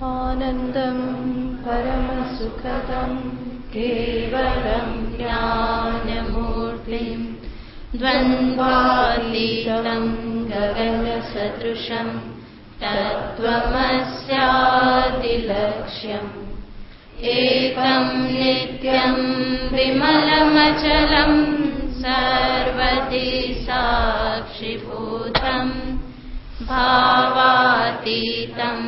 आनन्दं परमसुखदं केवलं ज्ञानमूर्तिं द्वन्द्वातीतं गगनसदृशं तत्त्वमस्यादिलक्ष्यम् एकं नित्यं विमलमचलं सर्वदि साक्षिभूतं भावातीतं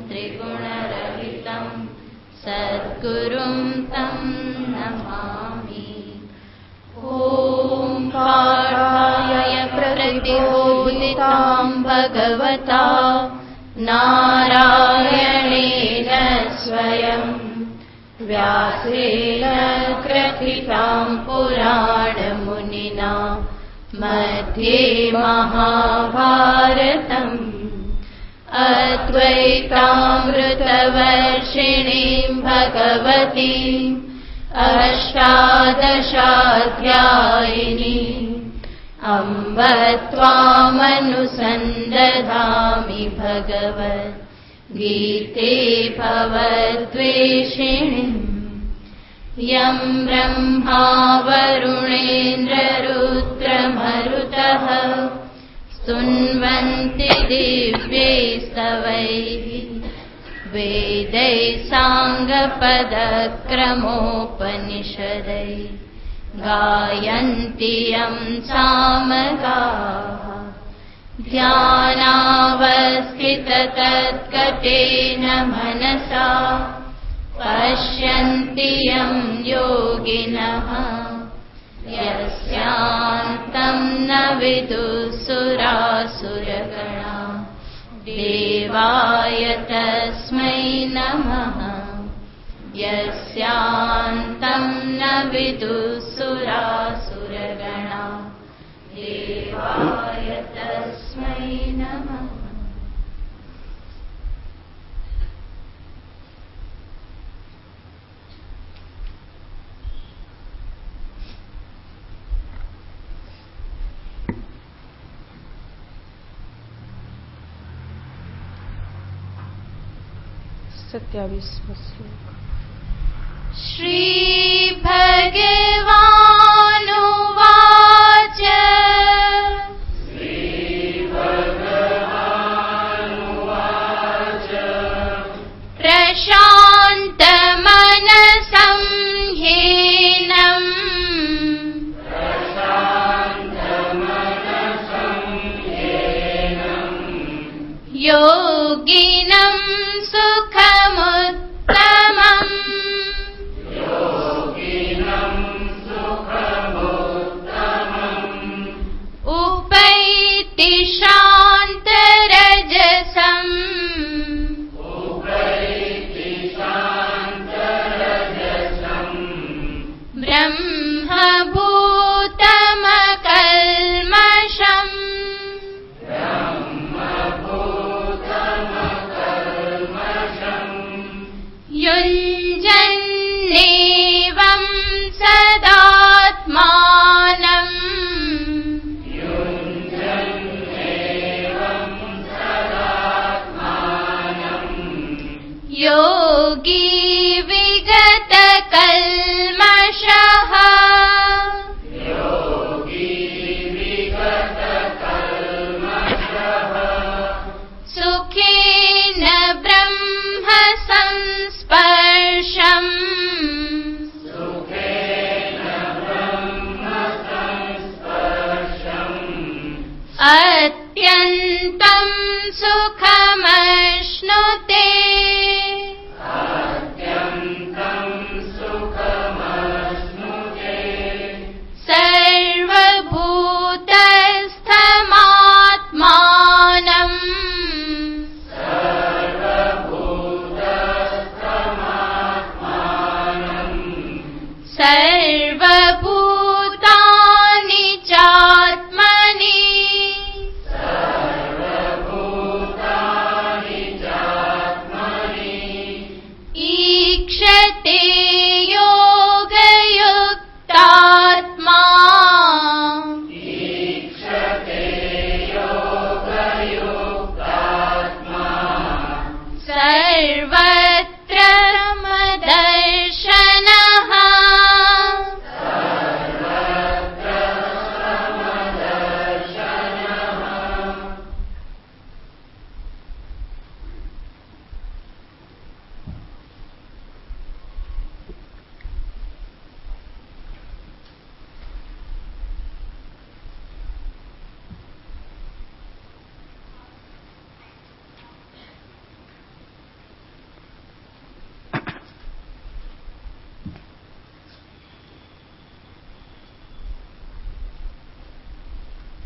त्रिगुणरहितं सद्गुरुं तं नमामि। ॐ पार्थाय प्रतिबोधितां भगवता नारायणेन स्वयं व्यासेन ग्रथितां पुराणमुनिना मध्ये महाभारतम् अद्वैतामृतवर्षिणीं भगवतीम् अष्टादशाध्यायिनीम् अम्ब त्वामनुसन्दधामि भगवद्गीते भवद्वेषिणीम् यं ब्रह्मा वरुणेन्द्ररुद्रमरुतः स्तुन्वन्ति दिव्यैस्तवैः वेदैः साङ्गपदक्रमोपनिषदैः गायन्ति यं सामगाः ध्यानावस्थिततद्गतेन मनसा पश्यन्ति यं योगिनः यस्यान्तं न विदुःसुरासुरगणा देवाय तस्मै नमः। यस्यान्तं न विदुःसुरासुरगणा देवाय तस्मै नमः। श्री भगवानुवाच प्रशान्तमनसं ह्येनं योगिनं सुखमुत्तमम् उपैति शान्तरजसम् ब्रह्मभूतमकल्मषम्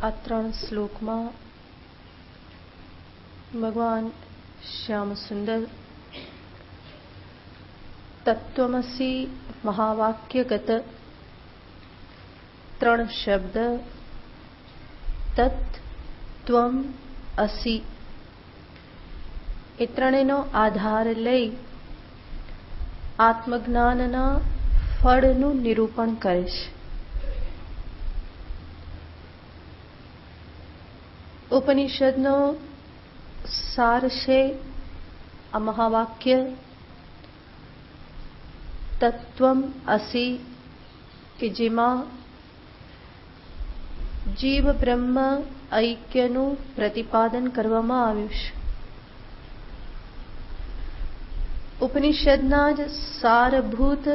આ 3 શ્લોકમાં ભગવાન શ્યામ સુંદર તત્વમસી મહાવાક્યગત 3 શબ્દ તત્ ત્વમ અસી એ ત્રણેયનો આધાર લઈ આત્મજ્ઞાનના ફળનું નિરૂપણ કરે છે. ઉપનિષદનો સાર છે આ મહાવાક્ય તત્વમ અસી, કે જેમાં જીવ બ્રહ્મ ઐક્યનું પ્રતિપાદન કરવામાં આવ્યું છે. ઉપનિષદના જ સારભૂત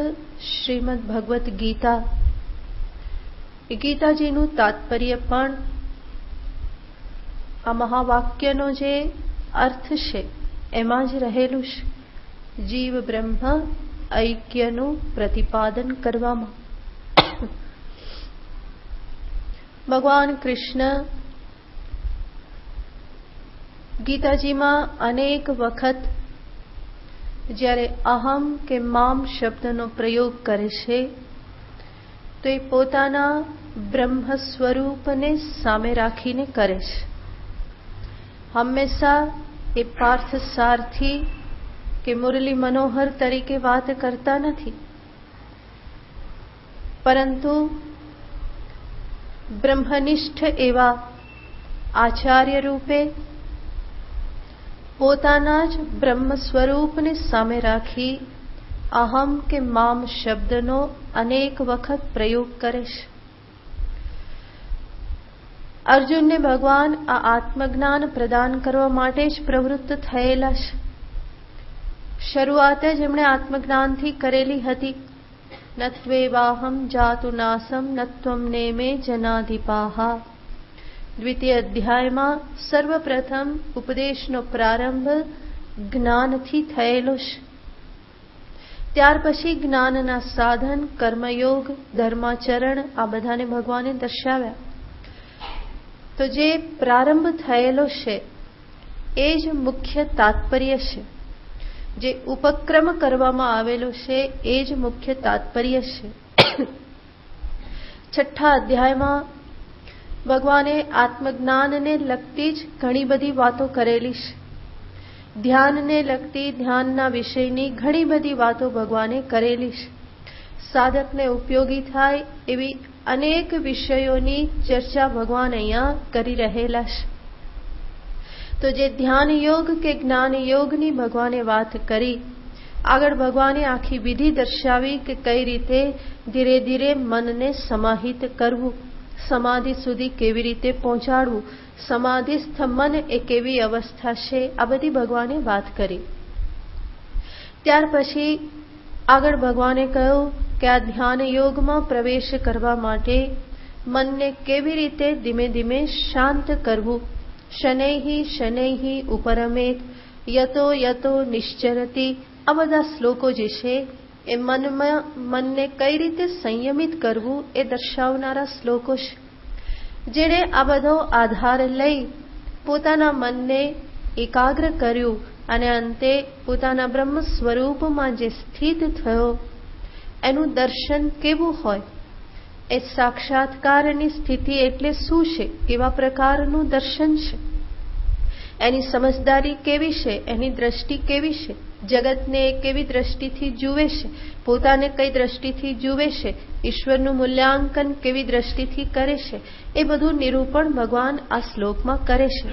શ્રીમદ ભગવદ્ ગીતા, એ ગીતાજીનું તાત્પર્ય પણ આ મહાવાક્યનો જે અર્થ છે એમાં જ રહેલું છે. જીવ બ્રહ્મ ઐક્યનું પ્રતિપાદન કરવામાં ભગવાન કૃષ્ણ ગીતાજીમાં અનેક વખત જ્યારે અહમ કે મામ શબ્દનો પ્રયોગ કરે છે તો એ પોતાના બ્રહ્મ સ્વરૂપને સામે રાખીને કરે છે. હંમેશા એ પાર્થ સારથી કે મુરલી મનોહર તરીકે વાત કરતા નથી, પરંતુ બ્રહ્મનિષ્ઠ એવા આચાર્ય રૂપે પોતાના જ બ્રહ્મ સ્વરૂપને સામે રાખી અહમ કે મામ શબ્દનો અનેક વખત પ્રયોગ કરે છે. અર્જુનને ભગવાન આ આત્મજ્ઞાન પ્રદાન કરવા માટે જ પ્રવૃત્ત થયેલા છે. શરૂઆત જ એમણે આત્મજ્ઞાનથી કરેલી હતી. નત્વેવાહમ જાતુ નાસમ નત્વમ નેમે જનાધિપાહા. દ્વિતીય અધ્યાયમાં સર્વપ્રથમ ઉપદેશનો પ્રારંભ જ્ઞાનથી થયેલો છે. ત્યાર પછી જ્ઞાનના સાધન કર્મયોગ ધર્માચરણ આ બધાને ભગવાને દર્શાવ્યા. તો જે પ્રારંભ થયેલો છે એ જ મુખ્ય તાત્પર્ય છે. જે ઉપક્રમ કરવામાં આવેલો છે એ જ મુખ્ય તાત્પર્ય છે. 6થા અધ્યાયમાં ભગવાને આત્મજ્ઞાનને લગતી જ ઘણી બધી વાતો કરેલી છે. ધ્યાનને લગતી ધ્યાનના વિષયની ઘણી બધી વાતો ભગવાને કરેલી છે. સાધકને ઉપયોગી થાય એવી અનેક વિષયોની ચર્ચા ભગવાન અહીંયા કરી રહેલા છે. તો જે ધ્યાન યોગ કે જ્ઞાન યોગની ભગવાને વાત કરી, આગળ ભગવાને આખી વિધિ દર્શાવી કે કઈ રીતે ધીરે ધીરે મનને સમાહિત કરવું, સમાધિ સુધી કેવી રીતે પહોંચાડવું, સમાધિસ્થ મન એ કેવી અવસ્થા છે, આ બધી ભગવાને વાત કરી. ત્યાર પછી આગળ ભગવાને કહ્યું કે આ ધ્યાન યોગમાં પ્રવેશ કરવા માટે મનને કેવી રીતે ધીમે ધીમે શાંત કરવું. શનૈહિ શનૈહિ ઉપરમેત યતો યતો નિશ્ચરતી, આ બધા શ્લોકો જે છે એ મનને કઈ રીતે સંયમિત કરવું એ દર્શાવનારા શ્લોકો છે. જેણે આ બધો આધાર લઈ પોતાના મનને એકાગ્ર કર્યું અને અંતે પોતાના બ્રહ્મ સ્વરૂપમાં જે સ્થિત થયો એનું દર્શન કેવું હોય, એ સાક્ષાત્કારની સ્થિતિ એટલે શું છે, કેવા પ્રકારનું દર્શન છે, એની સમજદારી કેવી છે, એની દ્રષ્ટિ કેવી છે, જગતને કેવી દ્રષ્ટિથી જુએ છે, પોતાને કઈ દ્રષ્ટિથી જુએ છે, ઈશ્વરનું મૂલ્યાંકન કેવી દ્રષ્ટિથી કરે છે, એ બધું નિરૂપણ ભગવાન આ શ્લોકમાં કરે છે.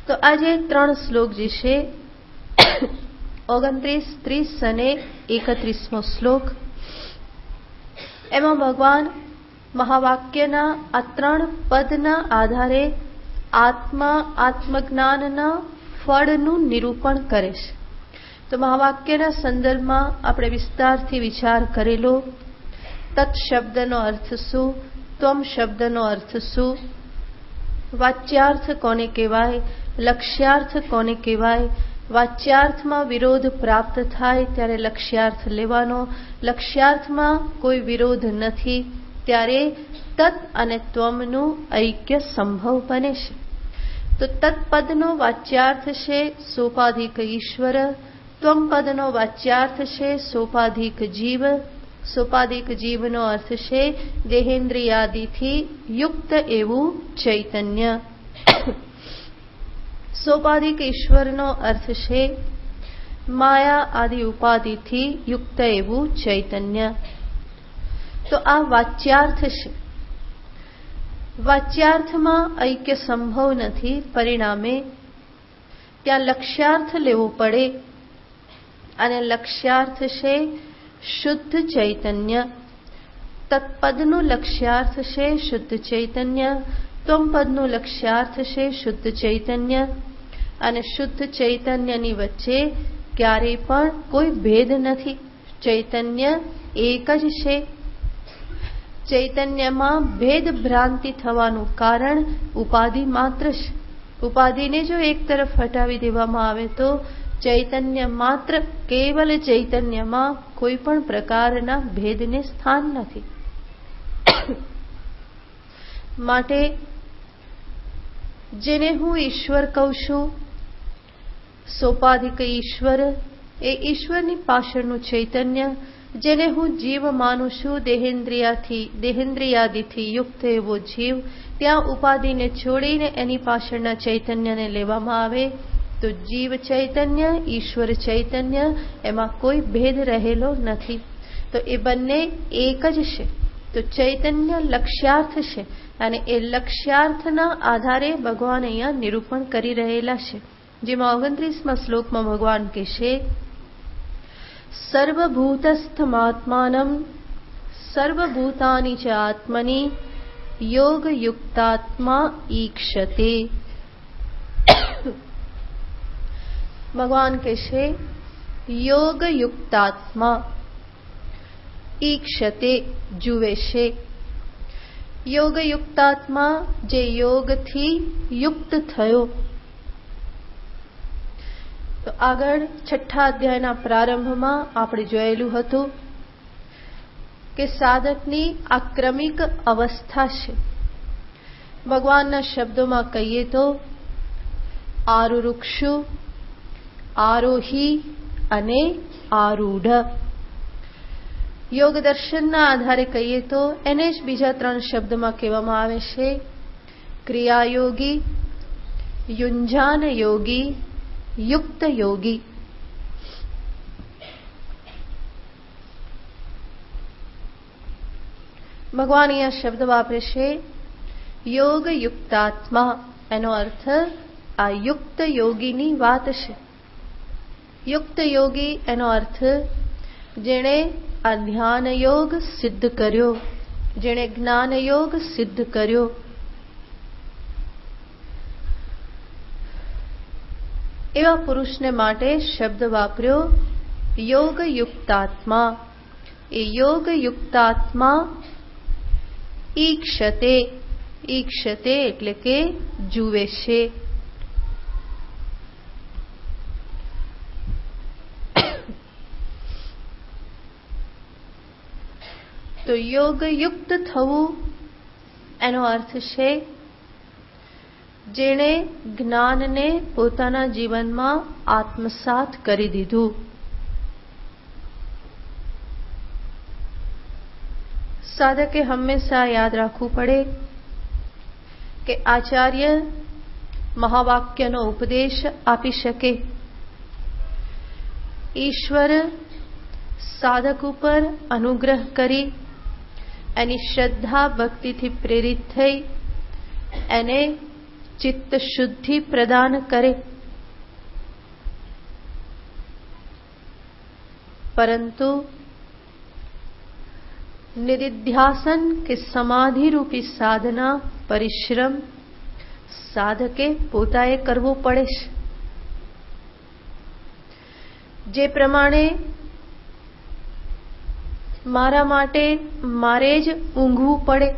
તો આજે 3 શ્લોક જે છે 29, 30 અને 31મો શ્લોક, એમાં ભગવાન મહાવાક્યના આ 3 પદના આધારે આત્મજ્ઞાનના ફળનું નિરૂપણ કરે છે. તો મહાવાક્યના સંદર્ભમાં આપણે વિસ્તારથી વિચાર કરેલો. તત્ શબ્દનો અર્થ શું, ત્વમ શબ્દનો અર્થ શું, વાચ્યાર્થ કોને કહેવાય, લક્ષ્યાર્થ કોને કહેવાય, વાચ્યાર્થમાં વિરોધ પ્રાપ્ત થાય ત્યારે લક્ષ્યાર્થ લેવાનો, લક્ષ્યાર્થમાં કોઈ વિરોધ નથી ત્યારે તત્ અને ત્વમનું ઐક્ય સંભવ બને છે. તો તત્પદનો વાચ્યાર્થ છે સોપાધિક ઈશ્વર, ત્વમ પદનો વાચ્યાર્થ છે સોપાધિક જીવ, સોપાધિક જીવનો અર્થ છે દેહેન્દ્રિયાદિથી યુક્ત એવું ચૈતન્ય. સોપાધિક ઈશ્વરનો અર્થ છે માયા આદિ ઉપાધિથી યુક્ત એવું ચૈતન્ય. તો આ વાચ્યાર્થ છે. વાચ્યાર્થમાં ઐક્ય સંભવ નથી, પરિણામે ત્યાં લક્ષ્યાર્થ લેવો પડે, અને લક્ષ્યાર્થ છે શુદ્ધ ચૈતન્ય. તત્પદનું લક્ષ્યાર્થ છે શુદ્ધ ચૈતન્ય, ત્વમ પદનું લક્ષ્યાર્થ છે શુદ્ધ ચૈતન્ય, અને શુદ્ધ ચૈતન્યની વચ્ચે ક્યારેય પણ કોઈ ભેદ નથી. ચૈતન્ય એક જ છે. ચૈતન્યમાં ભેદ ભ્રાંતિ થવાનું કારણ ઉપાધિ માત્ર છે. ઉપાધિને જો એક તરફ હટાવી દેવામાં આવે તો ચૈતન્ય માત્ર, કેવલ ચૈતન્યમાં કોઈ પણ પ્રકારના ભેદને સ્થાન નથી. માટે જેને હું ઈશ્વર કહું છું, સોપાધિક ઈશ્વર એ ઈશ્વરની પાછળનું ચૈતન્ય, જેને હું જીવ માનું છું, દેહેન્દ્રિયાદિથી યુક્ત એવો જીવ, ત્યાં ઉપાધિને છોડીને એની પાછળના ચૈતન્યને લેવામાં આવે તો જીવ ચૈતન્ય, ઈશ્વર ચૈતન્ય, એમાં કોઈ ભેદ રહેલો નથી. તો એ બંને એક જ છે. તો ચૈતન્ય લક્ષ્યાર્થ છે, અને એ લક્ષ્યાર્થના આધારે ભગવાન અહીંયા નિરૂપણ કરી રહેલા છે. જેમાં 29મા શ્લોકમાં ભગવાન કહેશે સર્વભૂતસ્થમાત્માનમ સર્વભૂતાનિ ચ આત્મની યોગયુક્તાત્મા ઈક્ષતે. ભગવાન કહેશે યોગયુક્તાત્મા ઈક્ષતે, જુએ છે. યોગયુક્તાત્મા જે યોગથી યુક્ત થયો. તો આગળ 6થા અધ્યાયના પ્રારંભમાં આપણે જોયેલું હતું કે સાધકની આ ક્રમિક અવસ્થા છે. ભગવાનના શબ્દોમાં કહીએ તો આરુરુક્ષુ, આરોહી અને આરૂઢ. યોગ દર્શનના આધારે કહીએ તો એને જ બીજા 3 શબ્દમાં કહેવામાં આવે છે ક્રિયાયોગી, યુંજાન યોગી, યુક્ત યોગી. ભગવાન અહીંયા શબ્દ વાપરે છે યોગ યુક્તાત્મા. એનો અર્થ આ યુક્ત યોગીની વાત છે. યુક્ત યોગી એનો અર્થ જેણે આ ધ્યાન યોગ સિદ્ધ કર્યો, જેણે જ્ઞાન યોગ સિદ્ધ કર્યો. એવા પુરુષને માટે શબ્દ વાપર્યો યોગ યુક્તાત્મા. એ યોગ યુક્તાત્મા ઈક્ષતે, ઈક્ષતે એટલે કે જુએ છે. તો યોગયુક્ત થવું એનો અર્થ છે જેણે જ્ઞાનને પોતાના જીવનમાં આત્મસાત કરી દીધું. સાધકે હંમેશા યાદ રાખવું પડે કે આચાર્ય મહાવાક્યનો ઉપદેશ આપી શકે, ઈશ્વર સાધક ઉપર અનુગ્રહ કરી એની શ્રદ્ધા ભક્તિથી પ્રેરિત થઈ એને ચિત્ત શુદ્ધિ પ્રદાન કરે. પરંતુ નિધિધ્યાસન કે સમાધિ રૂપી સાધના પરિશ્રમ સાધકે પોતાએ કરવો પડે છે. જે પ્રમાણે મારા માટે મારે જ ઊંઘવું પડે,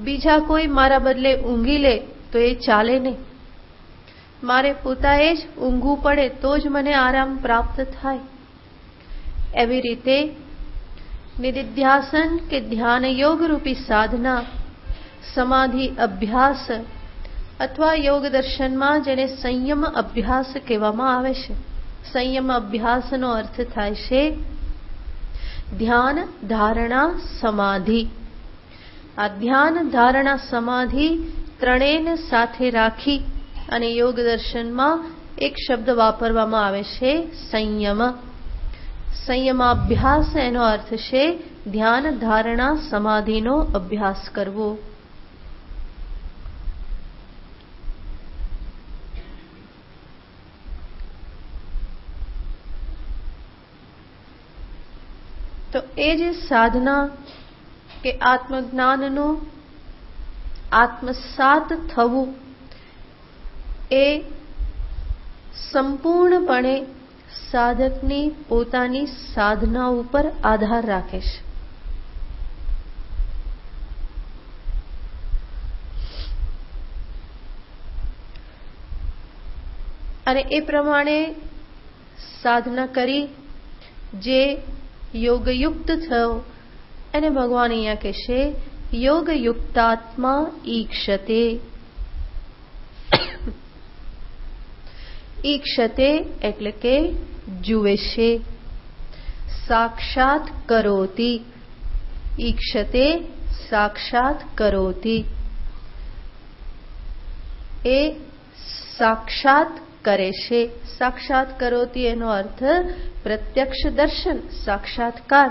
બીજા કોઈ મારા બદલે ઊંઘી લે તો એ ચાલે નહીં. મારે પોતાએ જ ઊંઘવું પડે તો જ મને આરામ પ્રાપ્ત થાય. એવી રીતે નિધિધ્યાસન કે ધ્યાન યોગ રૂપી સાધના, સમાધિ અભ્યાસ અથવા યોગ દર્શનમાં જેને સંયમ અભ્યાસ કહેવામાં આવે છે. સંયમ અભ્યાસનો અર્થ થાય છે ધ્યાન, ધારણા, સમાધિ. આ ધ્યાન, ધારણા, સમાધિ ત્રણેયને સાથે રાખી અને યોગ દર્શનમાં એક શબ્દ વાપરવામાં આવે છે સંયમ. સંયમાભ્યાસ એનો અર્થ છે ધ્યાન, ધારણા, સમાધિનો અભ્યાસ કરવો. તો એ જે સાધના કે આત્મજ્ઞાનનું આત્મસાત થવું એ સંપૂર્ણપણે સાધકની પોતાની સાધના ઉપર આધાર રાખે છે. અને એ પ્રમાણે સાધના કરી જે યોગયુક્ત થયો એને ભગવાન અહીંયા કહેશે યોગયુક્તાત્મા ઈક્ષતે. ઈક્ષતે એટલે કે જુએ છે. સાક્ષાત કરોતિ. ઈક્ષતે સાક્ષાત કરોતિ. એ સાક્ષાત કરે છે. સાક્ષાત કરોતિ એનો અર્થ પ્રત્યક્ષ દર્શન, સાક્ષાત્કાર.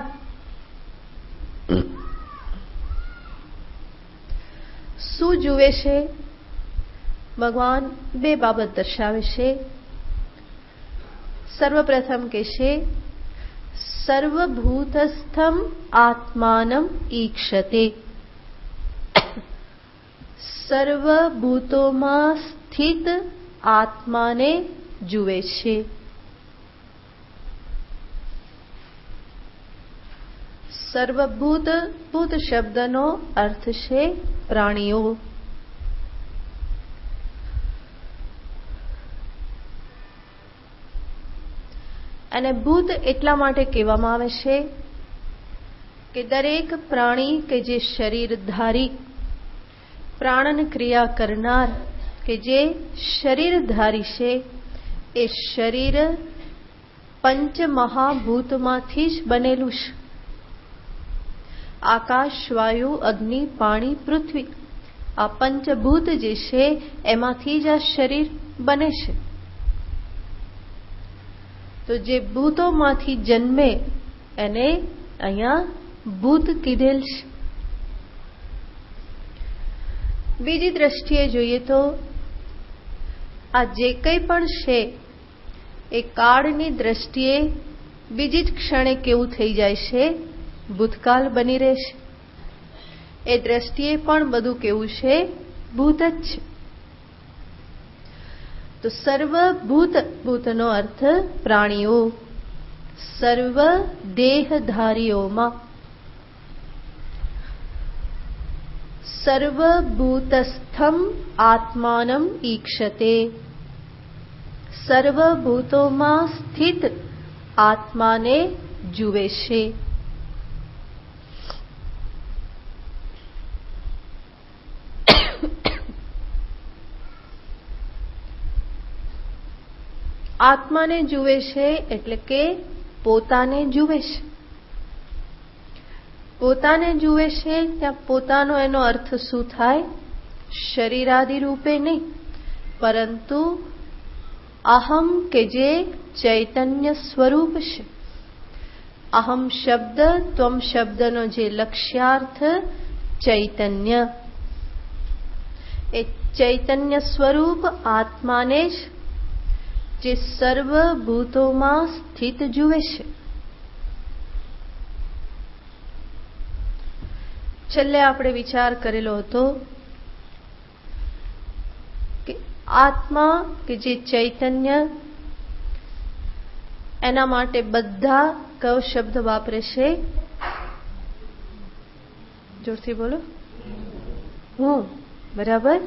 શું જુએ છે? ભગવાન બે બાબત દર્શાવે છે. સર્વપ્રથમ કે છે સર્વભૂતસ્થમ આત્માનમ ઈક્ષતે. સર્વભૂતોમાં સ્થિત આત્માને જુએ છે. સર્વભૂત, ભૂત શબ્દનો અર્થ છે પ્રાણીઓ. અને ભૂત એટલા માટે કહેવામાં આવે છે કે દરેક પ્રાણી કે જે શરીરધારી, પ્રાણન ક્રિયા કરનાર કે જે શરીરધારી છે એ શરીર પંચમહાભૂતમાંથી જ બનેલું છે. આકાશ, વાયુ, અગ્નિ, પાણી, પૃથ્વી આ પંચભૂત જે છે એમાંથી જ આ શરીર બને છે. તો જે ભૂતોમાંથી જન્મે એને અહીંયા ભૂત કીધેલ છે. બીજી દ્રષ્ટિએ જોઈએ તો આ જે કંઈ પણ છે એ કાળની દ્રષ્ટિએ બીજી જ ક્ષણે કેવું થઈ જાય છે? ભૂતકાળ બની રહેશે. એ દ્રષ્ટિએ પણ બધું કેવું છે? ભૂત જ છે. તો સર્વભૂત, ભૂતનો અર્થ પ્રાણીઓ, સર્વ દેહધારીઓમાં. સર્વભૂતસ્થમ આત્માનમ ઈક્ષતે. સર્વભૂતોમાં સ્થિત આત્માને જુએ છે. આત્માને જુએ છે એટલે કે પોતાને જુએ છે. પોતાને જુએ છે ત્યાં પોતાનો એનો અર્થ શું થાય? શરીરાદિ રૂપે નહીં, પરંતુ અહમ કે જે ચૈતન્ય સ્વરૂપ છે. અહમ શબ્દ, ત્વમ શબ્દનો જે લક્ષ્યાર્થ ચૈતન્ય, એ ચૈતન્ય સ્વરૂપ આત્માને જ જે સર્વભૂતોમાં સ્થિત જુએ છે. છેલ્લે આપણે વિચાર કરેલો હતો કે આત્મા કે જે ચૈતન્ય, એના માટે બધા કયો શબ્દ વાપરે છે? જોરથી બોલો. હું. બરાબર.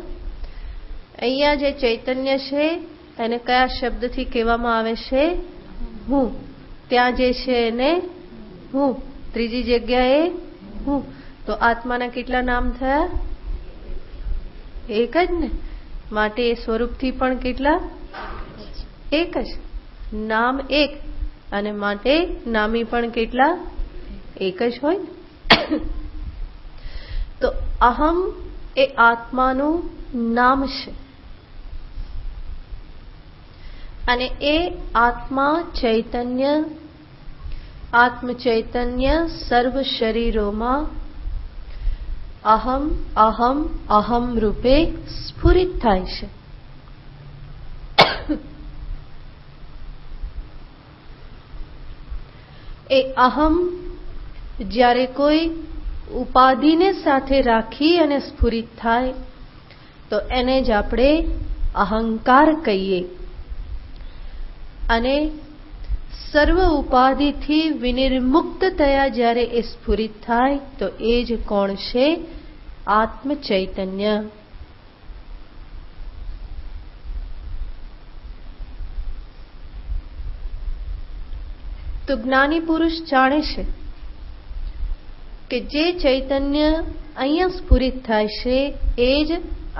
અહીંયા જે ચૈતન્ય છે એને કયા શબ્દથી કહેવામાં આવે છે? હું. ત્યાં જે છે એને હું. ત્રીજી જગ્યાએ હું. તો આત્માના કેટલા નામ થયા? એક જ ને. માટે એ સ્વરૂપથી પણ કેટલા? એક જ. નામ એક અને માટે નામી પણ કેટલા? એક જ હોય. તો અહમ એ આત્માનું નામ છે અને એ આત્મા ચૈતન્ય, આત્મ ચૈતન્ય સર્વ શરીરોમાં અહમ અહમ અહમ રૂપે સ્ફુરિત થાય છે. એ અહમ જ્યારે કોઈ ઉપાધિને સાથે રાખી અને સ્ફુરિત થાય તો એને જ આપણે અહંકાર કહીએ. અને સર્વ ઉપાધિથી વિનિર્મુક્ત થયા જ્યારે એ સ્ફુરિત થાય તો એ જ કોણ છે? આત્મ ચૈતન્ય. તો જ્ઞાની પુરુષ જાણે છે કે જે ચૈતન્ય અહીંયા સ્ફુરિત થાય છે એ જ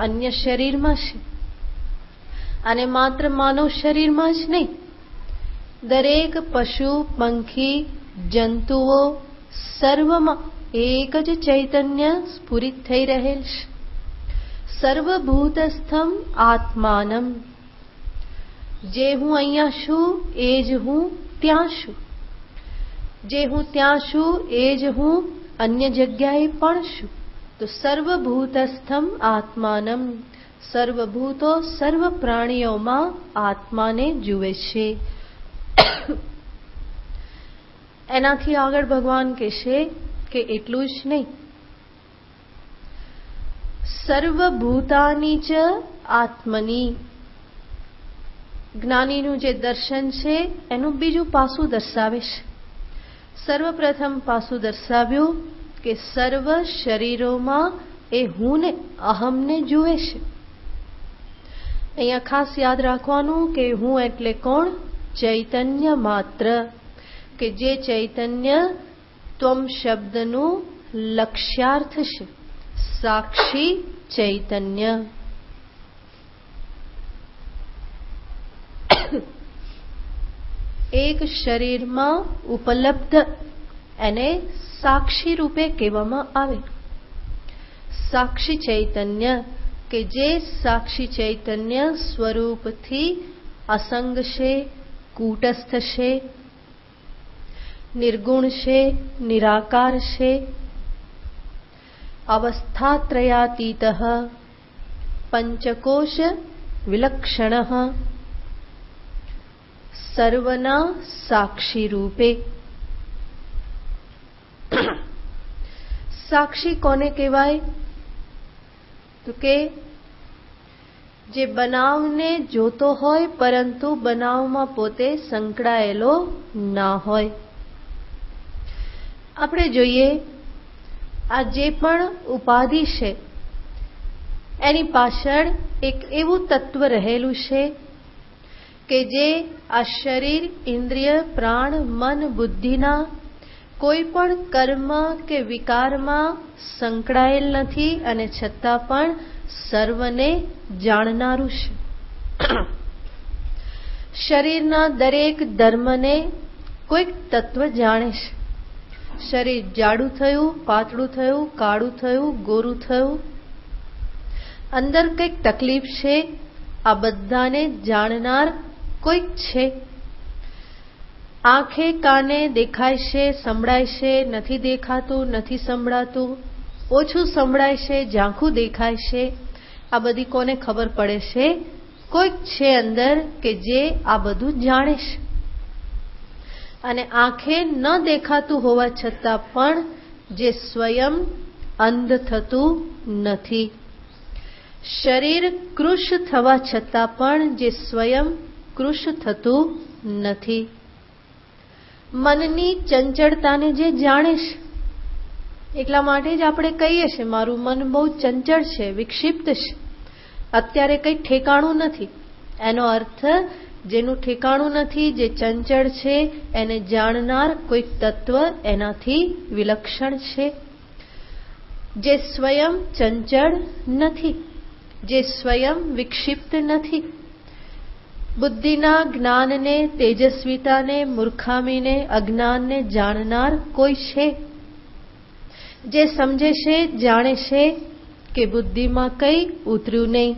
અન્ય શરીરમાં છે. અને માત્ર માનવ શરીરમાં જ નહીં, દરેક પશુ, પંખી, જંતુઓ સર્વમાં એક જ ચૈતન્ય સ્ફુરિત થઈ રહેલ છે. સર્વભૂતસ્થમ આત્માનમ. જે હું અહીંયા છું એ જ હું ત્યાં છું. જે હું ત્યાં છું એ જ હું અન્ય જગ્યાએ પણ છું. તો સર્વભૂતસ્થમ આત્માનમ. સર્વભૂતો સર્વ પ્રાણીઓમાં આત્માને જુએ છે. એનાથી આગળ ભગવાન કહેશે કે એટલું જ નહીં, સર્વભૂતાની ચ આત્મની. જ્ઞાનીનું જે દર્શન છે એનું બીજું પાસું દર્શાવે છે. સર્વપ્રથમ પાસું દર્શાવ્યું કે સર્વ શરીરોમાં એ હું ને અહમને જુએ છે. અહીંયા ખાસ યાદ રાખવાનું કે હું એટલે કોણ? ચૈતન્ય માત્ર. કે જે ચૈતન્ય ત્વમ શબ્દનું લક્ષ્યાર્થ છે. સાક્ષી ચૈતન્ય. એક શરીરમાં ઉપલબ્ધ એને સાક્ષી રૂપે કહેવામાં આવે. સાક્ષી ચૈતન્ય કે જે સાક્ષી ચૈતન્ય સ્વરૂપથી અસંગ છે, કૂટસ્થ છે, નિર્ગુણ છે, નિરાકાર છે, અવસ્થાત્રયાતીત, પંચકોશ વિલક્ષણ, સર્વના સાક્ષી રૂપે. સાક્ષી કોને કહેવાય? તો કે જે બનાવને જોતો હોય પરંતુ બનાવમાં પોતે સંકળાયેલો ના હોય. આપણે જોઈએ આ જે પણ ઉપાધિ છે એની પાછળ એક એવું તત્વ રહેલું છે કે જે આ શરીર, ઇન્દ્રિય, પ્રાણ, મન, બુદ્ધિના કોઈ પણ કર્મ કે વિકારમાં સંકળાયેલ નથી અને છતાં પણ સર્વને જાણનારું છે. શરીરના દરેક ધર્મને કોઈક તત્વ જાણે છે. શરીર જાડું થયું, પાતળું થયું, કાળું થયું, ગોરું થયું, અંદર કંઈક તકલીફ છે, આ બધાને જાણનાર કોઈક છે. આંખે કાને દેખાય છે, સંભળાય છે, નથી દેખાતું, નથી સંભળાતું, ઓછું સંભળાય છે, ઝાંખું દેખાય છે. આ બધી કોને ખબર પડે છે? કોઈક છે અંદર કે જે આ બધું જાણે છે. અને આંખે ન દેખાતું હોવા છતાં પણ જે સ્વયં અંધ થતું નથી. શરીર કૃશ થવા છતાં પણ જે સ્વયં કૃશ થતું નથી. મનની ચંચળતાને જે જાણે છે, એટલા માટે જ આપણે કહીએ છીએ મારું મન બહુ ચંચળ છે, વિક્ષિપ્ત છે, અત્યારે કંઈ ઠેકાણું નથી. એનો અર્થ જેનું ઠેકાણું નથી, જે ચંચળ છે, એને જાણનાર કોઈ તત્વ એનાથી વિલક્ષણ છે. જે સ્વયં ચંચળ નથી, જે સ્વયં વિક્ષિપ્ત નથી. બુદ્ધિના જ્ઞાનને, તેજસ્વીતાને, મૂર્ખામીને, અજ્ઞાનને જાણનાર કોઈ છે, જે સમજે છે, જાણે છે કે બુદ્ધિમાં કંઈ ઉતર્યું નહીં,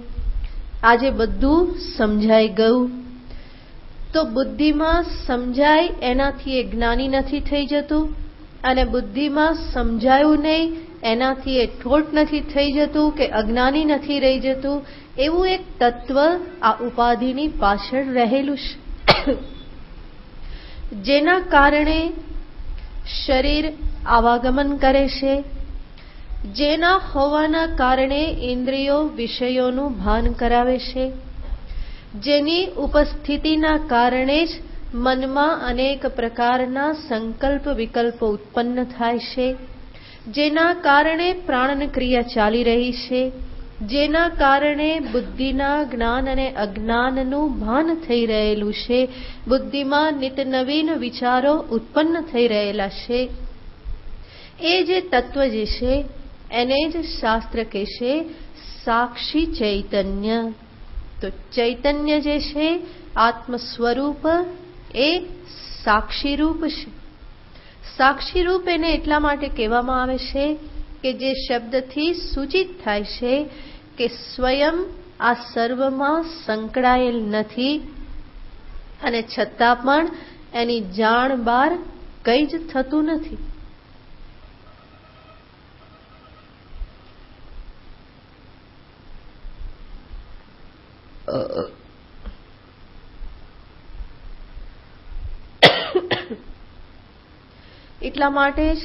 આજે બધું સમજાઈ ગયું. તો બુદ્ધિમાં સમજાય એનાથી એ જ્ઞાની નથી થઈ જતું, અને બુદ્ધિમાં સમજાયું નહીં એનાથી એ ઠોટ નથી થઈ જતું કે અજ્ઞાની નથી રહી જતું. એવું એક તત્વ આ ઉપાધિની પાછળ રહેલું છે, જેના કારણે શરીર આવાગમન કરે છે, જેના હોવાના કારણે ઇન્દ્રિયો વિષયોનું ભાન કરાવે છે, જેની ઉપસ્થિતિના કારણે જ મનમાં અનેક પ્રકારના સંકલ્પ વિકલ્પો ઉત્પન્ન થાય છે, જેના કારણે પ્રાણન ક્રિયા ચાલી રહી છે, જેના કારણે બુદ્ધિના જ્ઞાન અને અજ્ઞાનનું ભાન થઈ રહેલું છે, બુદ્ધિમાં નિત નવીન વિચારો ઉત્પન્ન થઈ રહેલા છે. એ જે તત્વ જે છે એને જ શાસ્ત્ર કહેશે સાક્ષી ચૈતન્ય. તો ચૈતન્ય જે છે આત્મ સ્વરૂપ એ સાક્ષી રૂપ છે. સાક્ષી રૂપ એને એટલા માટે કહેવામાં આવે છે કે જે શબ્દથી સૂચિત થાય છે કે સ્વયં આ સર્વમાં સંકળાયેલ નથી, અને છતાં પણ એની જાણ બહાર કંઈ જ થતું નથી. એટલા માટે જ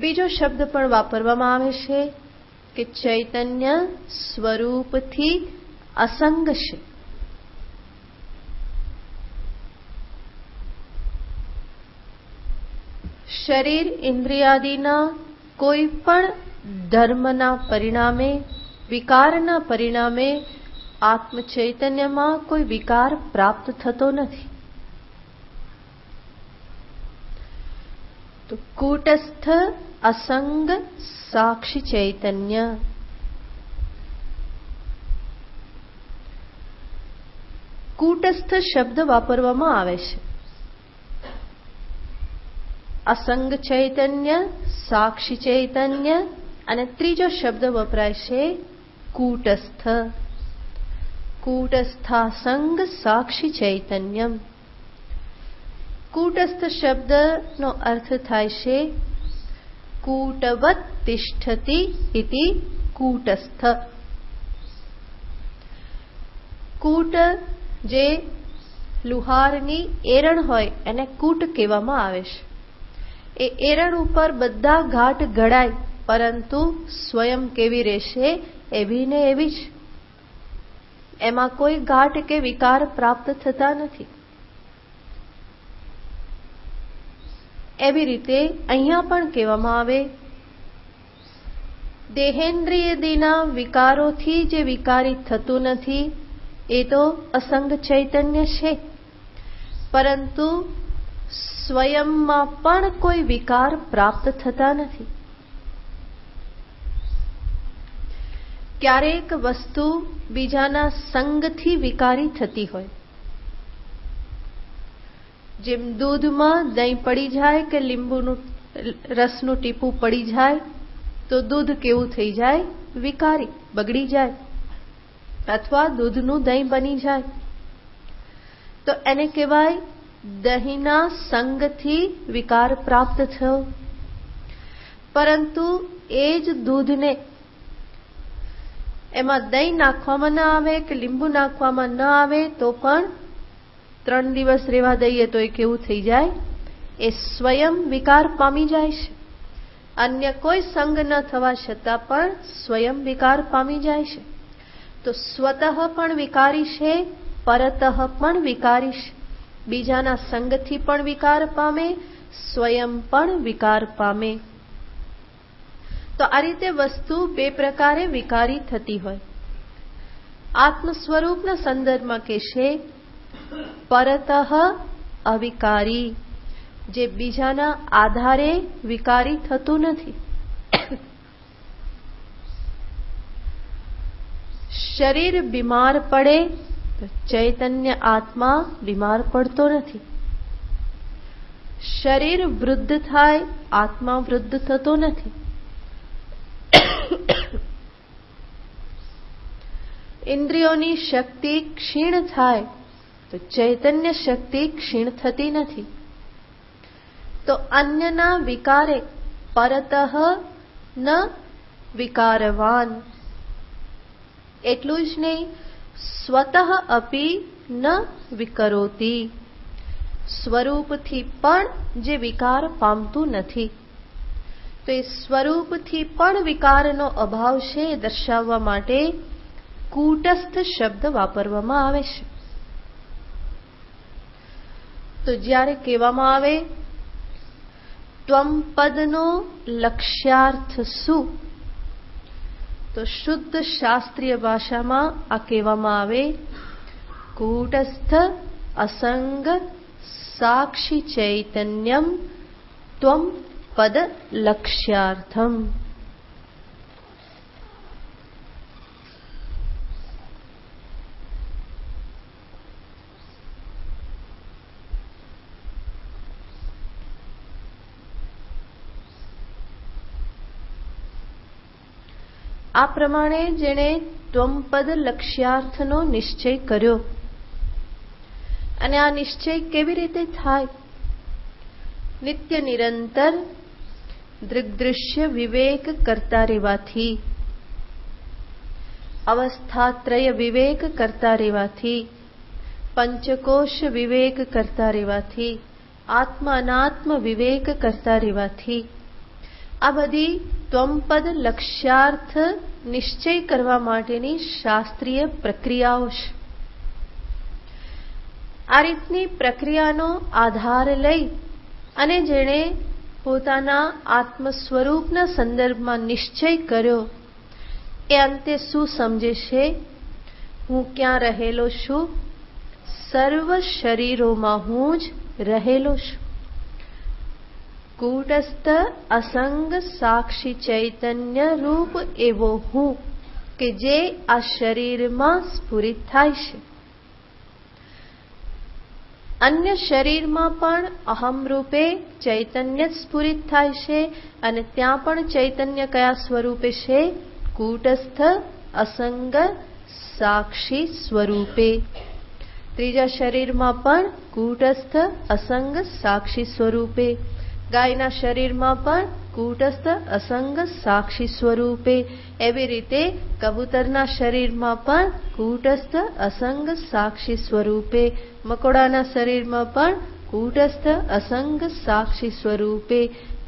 બીજો શબ્દ પણ વાપરવામાં આવે છે કે ચૈતન્ય સ્વરૂપથી અસંગ છે. શરીર ઇન્દ્રિયાદિના કોઈ પણ ધર્મના પરિણામે, વિકારના પરિણામે આત્મ ચૈતન્યમાં કોઈ વિકાર પ્રાપ્ત થતો નથી. તો કૂટસ્થ અસંગ સાક્ષી ચૈતન્ય. કૂટસ્થ શબ્દ વાપરવામાં આવે છે. અસંગ ચૈતન્ય, સાક્ષી ચૈતન્ય, અને ત્રીજો શબ્દ વપરાય છે કૂટસ્થ. કૂટસ્થાસંગ સાક્ષી ચૈતન્યમ. કૂટસ્થ શબ્દનો અર્થ થાય છે કૂટવત તિષ્ઠતિ ઇતિ કૂટસ્થ. કૂટ જે લુહારની એરણ હોય એને કૂટ કહેવામાં આવે છે. એ એરણ ઉપર બધા ઘાટ ઘડાય, પરંતુ સ્વયં કેવી રહેશે? એવી ને એવી જ. એમાં કોઈ ઘાટ કે વિકાર પ્રાપ્ત થતા નથી. એવી રીતે અહીંયા પણ કહેવામાં આવે દેહેન્દ્રિયદિના વિકારોથી જે વિકારી થતું નથી એ તો અસંગ ચૈતન્ય છે, પરંતુ સ્વયંમાં પણ કોઈ વિકાર પ્રાપ્ત થતા નથી. ક્યારેક વસ્તુ બીજાના સંગથી વિકારી થતી હોય, જેમ દૂધમાં દહીં પડી જાય કે લીંબુનું રસનું ટીપું પડી જાય તો દૂધ કેવું થઈ જાય? વિકારી, બગડી જાય, અથવા દૂધનું દહીં બની જાય. તો એને કહેવાય દહીંના સંગથી વિકાર પ્રાપ્ત થયો. પરંતુ એ જ દૂધને એમાં દહીં નાખવામાં ન આવે કે લીંબુ નાખવામાં ન આવે તો પણ 3 દિવસ રહેવા દઈએ તો એ કેવું થઈ જાય? એ સ્વયં વિકાર પામી જાય છે. અન્ય કોઈ સંગ ન થવા છતાં પણ સ્વયં વિકાર પામી જાય છે. તો સ્વતઃ પણ વિકારી છે, પરતઃ પણ વિકારી છે. બીજાના સંગથી પણ વિકાર પામે, સ્વયં પણ વિકાર પામે. તો આ રીતે વસ્તુ બે પ્રકારે વિકારી થતી હોય. આત્મ સ્વરૂપના સંદર્ભમાં કહેશે પરતઃ અવિકારી, જે બીજાના આધારે વિકારી થતું નથી. શરીર બીમાર પડે તો ચૈતન્ય આત્મા બીમાર પડતો નથી. શરીર વૃદ્ધ થાય, આત્મા વૃદ્ધ થતો નથી. ઇન્દ્રિયોની શક્તિ ક્ષીણ થાય તો ચૈતન્ય શક્તિ ક્ષીણ થતી નથી. તો અન્યના વિકારે પરતઃ ન વિકારવાન. એટલું જ નહીં, સ્વતઃ અપી ન વિકરોતિ. સ્વરૂપથી પણ જે વિકાર પામતું નથી. તો એ સ્વરૂપથી પણ વિકારનો અભાવ છે એ દર્શાવવા માટે કૂટસ્થ શબ્દ વાપરવામાં આવે છે. તો જ્યારે કહેવામાં આવે ત્વમ પદનો લક્ષ્યાર્થ શું, તો શુદ્ધ શાસ્ત્રીય ભાષામાં આ કહેવામાં આવે કૂટસ્થ અસંગ સાક્ષી ચૈતન્યમ ત્વમ પદ લક્ષ્યાર્થમ. આ પ્રમાણે જેણે ત્વમપદ લક્ષ્યાર્થનો નિશ્ચય કર્યો. અને આ નિશ્ચય કેવી રીતે થાય? નિત્ય નિરંતર દૃગ્દૃશ્ય વિવેક કરતા રહેવાથી, અવસ્થાત્રય વિવેક કરતા રહેવાથી, પંચકોશ વિવેક કરતા રહેવાથી, આત્મ અનાત્મ વિવેક કરતા રહેવાથી, આ બધી ત્વમપદ લક્ષ્યાર્થ નિશ્ચય કરવા માટેની શાસ્ત્રીય પ્રક્રિયાઓ છે. આ રીતની પ્રક્રિયાનો આધાર લઈ અને જેણે પોતાના આત્મ સ્વરૂપના સંદર્ભમાં નિશ્ચય કર્યો એ અંતે શું સમજે છે? હું ક્યાં રહેલો છું? સર્વ શરીરોમાં હું જ રહેલો છું. કૂટસ્થ અસંગ સાક્ષી ચૈતન્ય રૂપ એવો હું કે જે આ શરીરમાં સ્ફુરિત થાય છે. અન્ય શરીરમાં પણ અહમ રૂપે ચૈતન્ય સ્ફુરિત થાય છે અને ત્યાં પણ ચૈતન્ય કયા સ્વરૂપે છે? કૂટસ્થ અસંગ સાક્ષી સ્વરૂપે. ત્રીજા શરીરમાં પણ કૂટસ્થ અસંગ સાક્ષી સ્વરૂપે. ગાયના શરીરમાં પણ કૂટસ્થ અસંગ સાક્ષી સ્વરૂપે. એવી રીતે કબૂતરના શરીરમાં પણ કૂટસ્થ અસંગ સાક્ષી સ્વરૂપે. મકોડાના શરીરમાં પણ કૂટસ્થ અસંગ સાક્ષી સ્વરૂપે.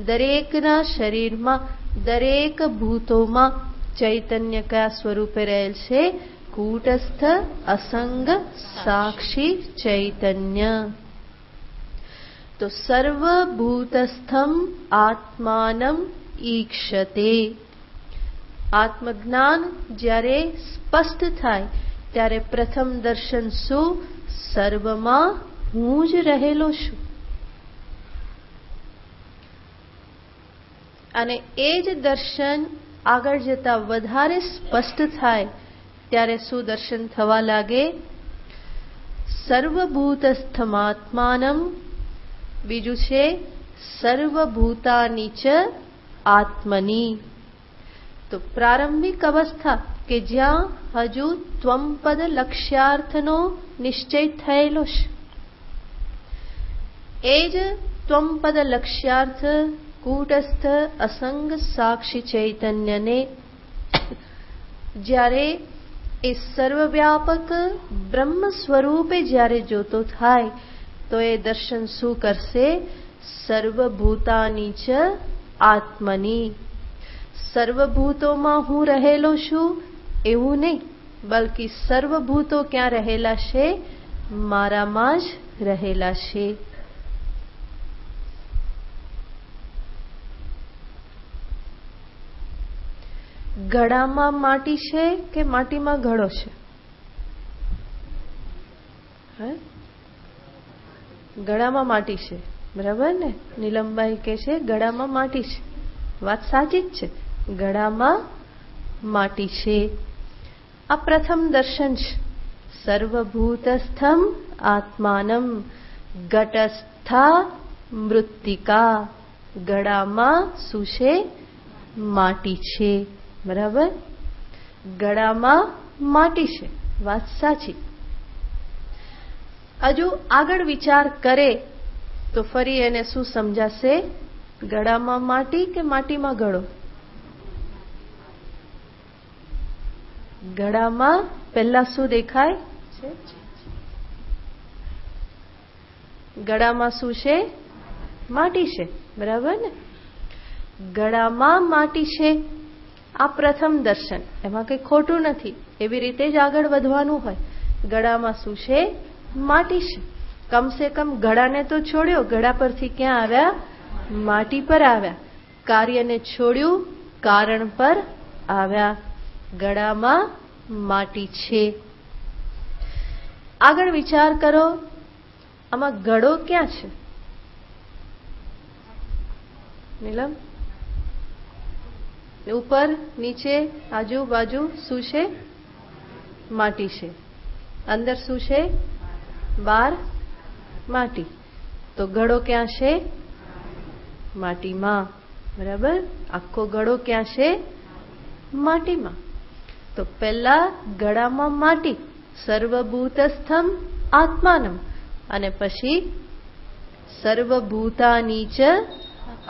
દરેકના શરીરમાં, દરેક ભૂતોમાં ચૈતન્ય કયા સ્વરૂપે રહેલ છે? કૂટસ્થ અસંગ સાક્ષી ચૈતન્ય. તો સર્વભૂતસ્થમ આત્માનમ ઈક્ષતે. આત્મજ્ઞાન જ્યારે સ્પષ્ટ થાય ત્યારે પ્રથમ દર્શન શું? સર્વમાં હું જ રહેલો છું. અને એ જ દર્શન આગળ જતા વધારે સ્પષ્ટ થાય ત્યારે શું દર્શન થવા લાગે? સર્વભૂતસ્થમાત્માનમ. બીજું છે સર્વભૂતાની ચ આત્મની. તો પ્રારંભિક અવસ્થા કે જ્યાં હજુ ત્વમપદ લક્ષ્યાર્થનો નિશ્ચય થયેલો છે, એ જ ત્વમપદ લક્ષ્યાર્થ કૂટસ્થ અસંગ સાક્ષી ચૈતન્યને જ્યારે એ સર્વવ્યાપક બ્રહ્મ સ્વરૂપે જ્યારે જોતો થાય તો એ દર્શન શું કરશે? સર્વભૂતાની ચ આત્મની. સર્વભૂતોમાં હું રહેલો છું એવું નહીં, બલ્કિ સર્વભૂતો ક્યાં રહેલા છે? મારામાં જ રહેલા છે. ઘડામાં માટી છે કે માટીમાં ઘડો છે? ગળામાં માટી છે, બરાબર ને? નીલમભાઈ કે છે ગળામાં માટી છે. વાત સાચી જ છે, ગળામાં માટી છે. આ પ્રથમ દર્શન છે. સર્વભૂતસ્થમ આત્માનમ ઘટસ્થા મૃત્તિકા. ગળામાં શું છે? માટી છે, બરાબર? ગળામાં માટી છે, વાત સાચી. હજુ આગળ વિચાર કરે તો ફરી એને શું સમજાશે? ગળામાં માટી કે માટીમાં ગળો? ગળામાં પહેલા શું દેખાય છે? ગળામાં શું છે? માટી છે, બરાબર ને? ગળામાં માટી છે. આ પ્રથમ દર્શન, એમાં કંઈ ખોટું નથી. એવી રીતે જ આગળ વધવાનું હોય. ગળામાં શું છે? માટી છે. કમસે કમ ગળાને તો છોડ્યો, ગળા પરથી ક્યાં આવ્યા? માટી પર આવ્યા. કાર્યને છોડ્યું, કારણ પર આવ્યા. ગળામાં માટી છે. આગળ વિચાર કરો, આમાં ગળો ક્યાં છે? નીલમ, ઉપર નીચે આજુબાજુ શું છે? માટી છે. અંદર શું છે? બહાર માટી. તો ગળો ક્યાં છે? માટીમાં, બરાબર? આખો ગળો ક્યાં છે? માટીમાં. તો પહેલા ગળામાં માટી, સર્વભૂતસ્થમ આત્માનમ, અને પછી સર્વભૂતાની ચ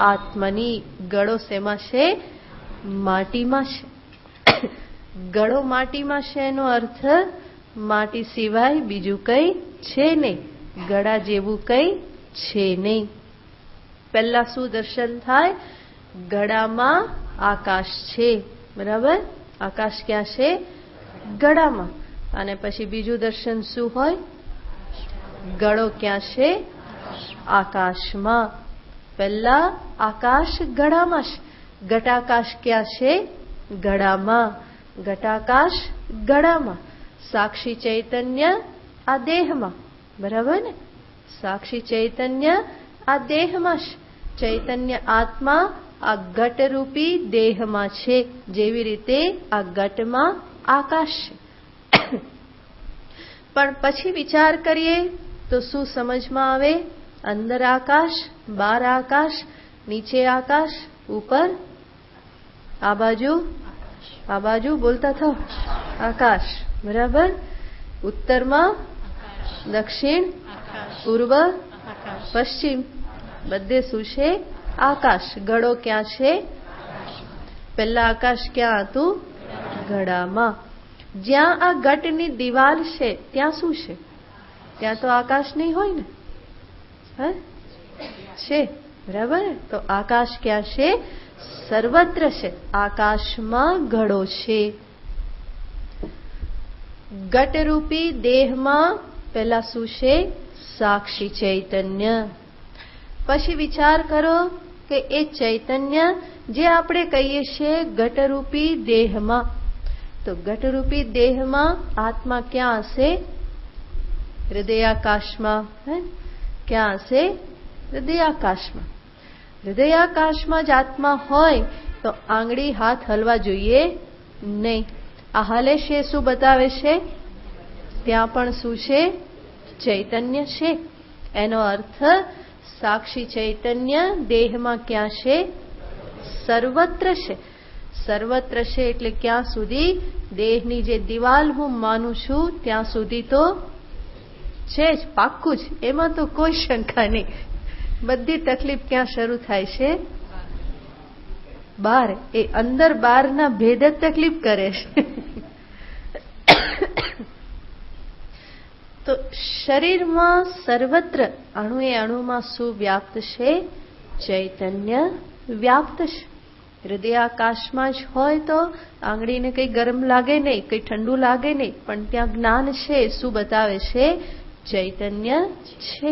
આત્મની. ગળો શેમાં છે? માટીમાં છે. ગળો માટીમાં છે એનો અર્થ માટી સિવાય બીજું કંઈ છે નહીં, ગળા જેવું કંઈ છે નહીં. પહેલા શું દર્શન થાય? ગળામાં આકાશ છે, બરાબર? આકાશ ક્યાં છે? ગળામાં. અને પછી બીજું દર્શન શું હોય? ગળો ક્યાં છે? આકાશમાં. પહેલા આકાશ ગળામાં છે. ઘટાકાશ ક્યાં છે? ગળામાં. ઘટાકાશ ગળામાં. સાક્ષી ચૈતન્ય આ દેહમાં, બરાબર ને? સાક્ષી ચૈતન્ય આ દેહમાં છે. ચૈતન્ય આત્મા આ ઘટરૂપી દેહમાં છે, જેવી રીતે આ ઘટમાં આકાશ છે. પણ પછી વિચાર કરીએ તો શું સમજમાં આવે? અંદર આકાશ, બહાર આકાશ, નીચે આકાશ, ઉપર આ બાજુ બોલતા થો આકાશ, બરાબર? ઉત્તરમાં દક્ષિણ, પૂર્વ, પશ્ચિમ, બધે શું છે? આકાશ. ગળો ક્યાં છે? પહેલા આકાશ ક્યાં હતું? ગળામાં. જ્યાં આ ઘટની દિવાલ છે ત્યાં શું છે? ત્યાં તો આકાશ નહીં હોય ને? છે, બરાબર? તો આકાશ ક્યાં છે? સર્વત્ર છે. આકાશમાં ગળો છે. ઘટરૂપી દેહમાં પહેલા શું છે? સાક્ષી ચૈતન્ય. પછી વિચાર કરો કે એ ચૈતન્ય જે આપણે કહીએ છીએ ઘટરૂપી દેહમાં, તો ઘટરૂપી દેહમાં આત્મા ક્યાં હશે? હૃદયાકાશમાં. ક્યાં હશે? હૃદયાકાશમાં. હૃદયાકાશમાં જ આત્મા હોય તો આંગળી હાથ હલવા જોઈએ નહીં. આ હલે છે શું બતાવે છે? ત્યાં પણ શું છે? ચૈતન્ય છે. એનો અર્થ સાક્ષી ચૈતન્ય દેહમાં ક્યાં છે? સર્વત્ર છે. સર્વત્ર છે એટલે ક્યાં સુધી? દેહની જે દિવાલ હું માનું છું ત્યાં સુધી તો છે જ, પાક્કું જ. એમાં તો કોઈ શંકા નહીં. બધી તકલીફ ક્યાં શરૂ થાય છે? બહાર. એ અંદર બહારના ભેદ જ તકલીફ કરે છે. તો શરીરમાં સર્વત્ર અણુએ અણુમાં શું વ્યાપ્ત છે? ચૈતન્ય વ્યાપ્ત છે. હૃદયાકાશમાં જ હોય તો આંગળીને કંઈ ગરમ લાગે નહીં, કંઈ ઠંડુ લાગે નહીં, પણ ત્યાં જ્ઞાન છે. શું બતાવે છે? ચૈતન્ય છે.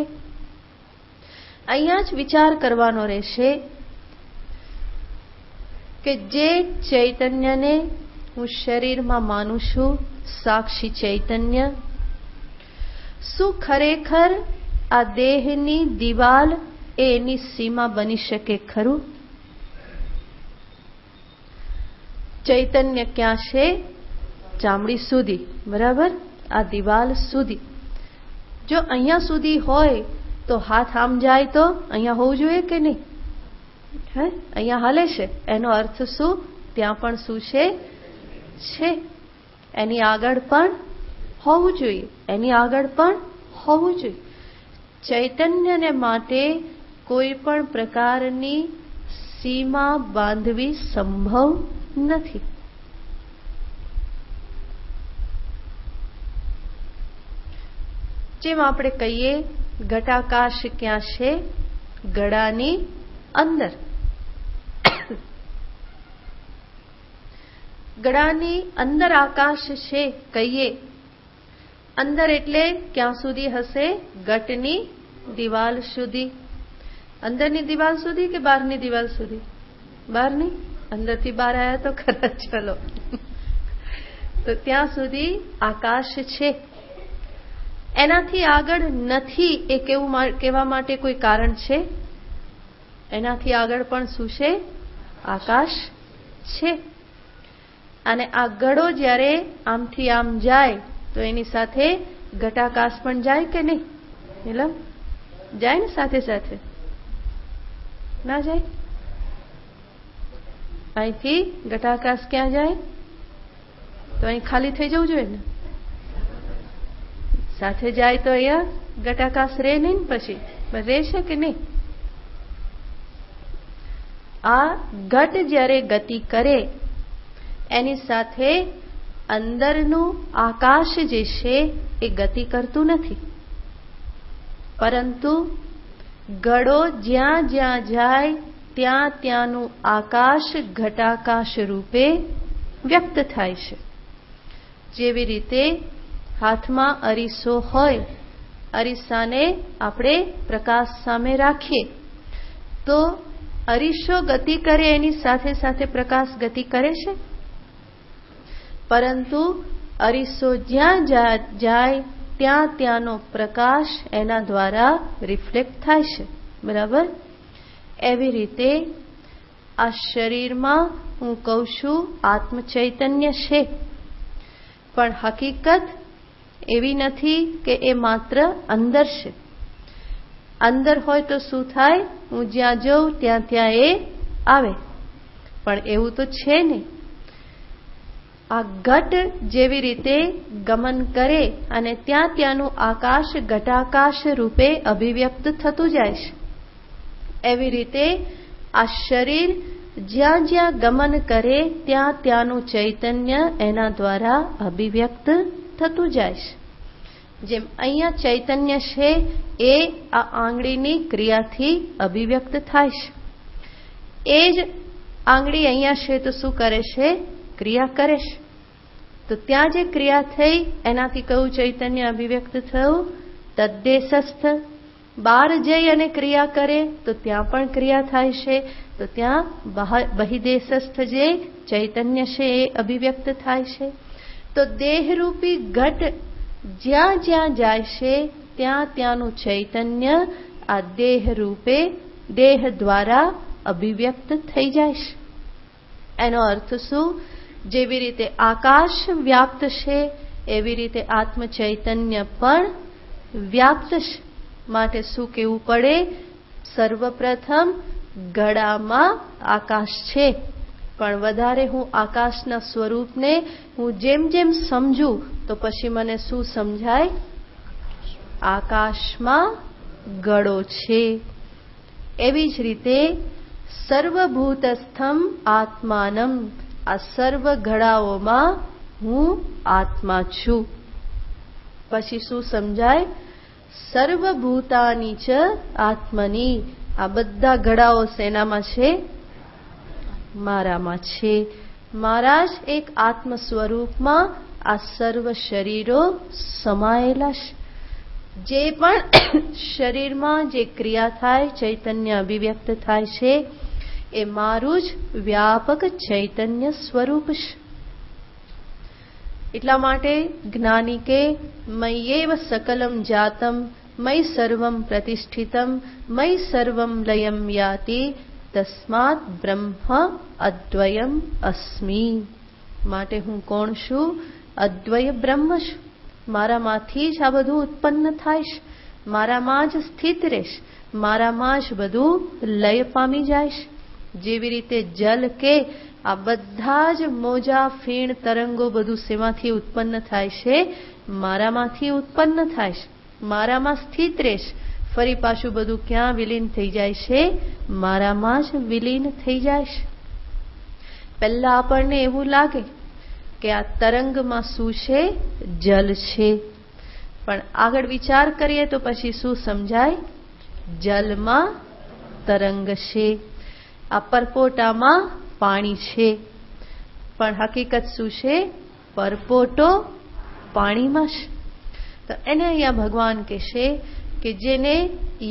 અહીંયા જ વિચાર કરવાનો રહેશે કે જે ચૈતન્યને હું શરીરમાં માનું છું, સાક્ષી ચૈતન્ય, શું ખરેખર આ દેહની દિવાલ એ એની સીમા બની શકે ખરું? ચૈતન્ય ક્યાં છે? ચામડી સુધી, બરાબર? આ દિવાલ સુધી. જો અહીંયા સુધી હોય તો હાથ આમ જાય તો અહીંયા હોવું જોઈએ કે નહીં? હે, અહીંયા હાલે છે, એનો અર્થ શું? ત્યાં પણ શું છે? એની આગળ પણ હોવું જોઈએ, એની આગળ પણ હોવું જોઈએ. ચૈતન્યને માટે કોઈ પણ પ્રકારની સીમા બાંધવી સંભવ નથી. જેમ આપણે કહીએ ઘટાકાશ ક્યાં છે? ગળાની અંદર. ગળાની અંદર આકાશ છે કહીએ. અંદર એટલે ક્યાં સુધી હશે? ઘટની દિવાલ સુધી. અંદરની દિવાલ સુધી કે બહારની દિવાલ સુધી? બહારની. અંદરથી બહાર આવ્યા તો ખરા. ચલો, તો ત્યાં સુધી આકાશ છે. એનાથી આગળ નથી એ કહેવા માટે કોઈ કારણ છે? એનાથી આગળ પણ શું છે? આકાશ છે. અને આ ગળો જ્યારે આમથી આમ જાય તો એની સાથે ઘટાકાશ પણ જાય કે નહીં? નીલમ, જાય ને સાથે સાથે? ના જાય? અહીંથી ઘટાકાશ ક્યાં જાય? તો અહીં ખાલી થઈ જવું જોઈએ ને. સાથે જાય તો અહીંયા ઘટાકાશ રહે નહીં ને? પછી રહેશે કે નહીં? આ ઘટ જ્યારે ગતિ કરે એની સાથે અંદરનું આકાશ જે છે એ ગતિ કરતું નથી, પરંતુ ગળો જ્યાં જ્યાં જાય ત્યાં ત્યાંનું આકાશ ઘટાકાશ રૂપે વ્યક્ત થાય છે. જેવી રીતે હાથમાં અરીસો હોય, અરીસાને આપણે પ્રકાશ સામે રાખીએ તો અરીસો ગતિ કરે એની સાથે સાથે પ્રકાશ ગતિ કરે છે, પરંતુ અરીસો જ્યાં જાય ત્યાં ત્યાંનો પ્રકાશ એના દ્વારા રિફ્લેક્ટ થાય છે. બરાબર? એવી રીતે આ શરીરમાં હું કહું છું આત્મ ચૈતન્ય છે, પણ હકીકત એવી નથી કે એ માત્ર અંદર છે. અંદર હોય તો શું થાય? હું જ્યાં જઉં ત્યાં ત્યાં એ આવે, પણ એવું તો છે નહીં. આ ઘટ જેવી રીતે ગમન કરે અને ત્યાં ત્યાંનું આકાશ ઘટાકાશ રૂપે અભિવ્યક્ત થતું જાય છે, એવી રીતે આ શરીર જ્યાં જ્યાં ગમન કરે ત્યાં ત્યાંનું ચૈતન્ય એના દ્વારા અભિવ્યક્ત થતું જાય છે. જેમ અહીંયા ચૈતન્ય છે એ આ આંગળીની ક્રિયાથી અભિવ્યક્ત થાય છે. એ જ આંગળી અહીંયા છે તો શું કરે છે? ક્રિયા કરે છે. તો ત્યાં જે ક્રિયા થઈ એનાથી કયું ચૈતન્ય અભિવ્યક્ત થયું? તદ્દેશસ્થ. બહાર જઈ અને ક્રિયા કરે તો ત્યાં પણ ક્રિયા થાય છે, તો ત્યાં બહિદેશસ્થ જે ચૈતન્ય છે એ અભિવ્યક્ત થાય છે. તો દેહરૂપી ઘટ જ્યાં જ્યાં જાય છે ત્યાં ત્યાંનું ચૈતન્ય આ દેહ રૂપે દેહ દ્વારા અભિવ્યક્ત થઈ જાય છે. એનો અર્થ શું? જેવી રીતે આકાશ વ્યાપ્ત છે એવી રીતે આત્મ ચૈતન્ય પણ વ્યાપ્ત છે. માટે શું કહેવું પડે? સર્વપ્રથમ ગળામાં આકાશ છે, પણ વધારે હું આકાશના સ્વરૂપને હું જેમ જેમ સમજું તો પછી મને શું સમજાય? આકાશમાં ગળો છે. એવી જ રીતે સર્વભૂતસ્થમ આત્માનમ. આ સર્વ ગળાઓમાં હું આત્મા છું. પછી શું સમજાય? સર્વભૂતાની ચ આત્મની. આ બધા ગળાઓ શેનામાં છે? મારામાં છે. મારા જ એક આત્મ સ્વરૂપમાં આ સર્વ શરીરો સમાયેલા છે. જે પણ શરીરમાં જે ક્રિયા થાય, ચૈતન્ય અભિવ્યક્ત થાય છે એ મારું જ વ્યાપક ચૈતન્ય સ્વરૂપ છે. એટલા માટે જ્ઞાની કે મય્યેવ સકલમ જાતમ મયि સર્વં પ્રતિષ્ઠિતં મયि સર્વં લયં યાતિ તસ્માત બ્રહ્મ અદ્વયમ અસ્મિ. માટે હું કોણ છું? અદ્વય બ્રહ્મ છું. મારામાંથી જ આ બધું ઉત્પન્ન થાય છે, મારામાં જ સ્થિત રહેશ, મારામાં જ બધું લય પામી જાય છે. જેવી રીતે જલ કે આ બધા જ મોજા ફીણ તરંગો બધું શેમાંથી ઉત્પન્ન થાય છે? મારામાંથી ઉત્પન્ન થાય છે, મારામાં સ્થિત રહેશ. ફરી પાછું બધું ક્યાં વિલીન થઈ જાય છે? મારામાં જ વિલીન થઈ જાય છે. પહેલા આપણને એવું લાગે કે આ તરંગમાં શું છે? જલ છે. પણ આગળ વિચાર કરીએ તો પછી શું સમજાય? જલમાં તરંગ છે. આ પરપોટામાં પાણી છે. પણ હકીકત શું છે? પરપોટો પાણીમાં છે. તો એને અહીંયા ભગવાન કહેશે કે જેને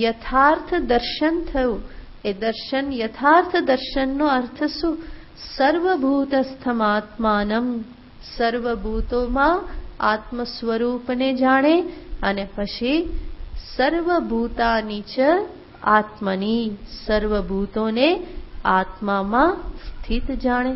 યથાર્થ દર્શન થયું, એ દર્શન, યથાર્થ દર્શનનો અર્થ શું? સર્વભૂતસ્થમાત્માનમ, સર્વભૂતોમાં આત્મ સ્વરૂપને જાણે અને પછી સર્વભૂતાની ચ આત્મની, સર્વભૂતોને આત્મામાં સ્થિત જાણે.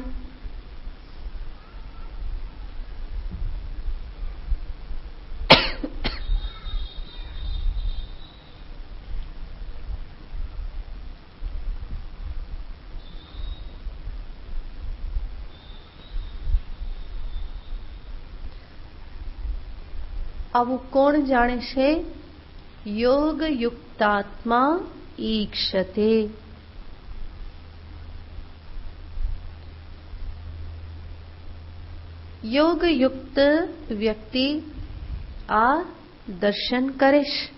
આવું કોણ જાણે છે? યોગ યુક્તાત્મા ઈક્ષતે. યોગ યુક્ત વ્યક્તિ આ દર્શન કરે છે.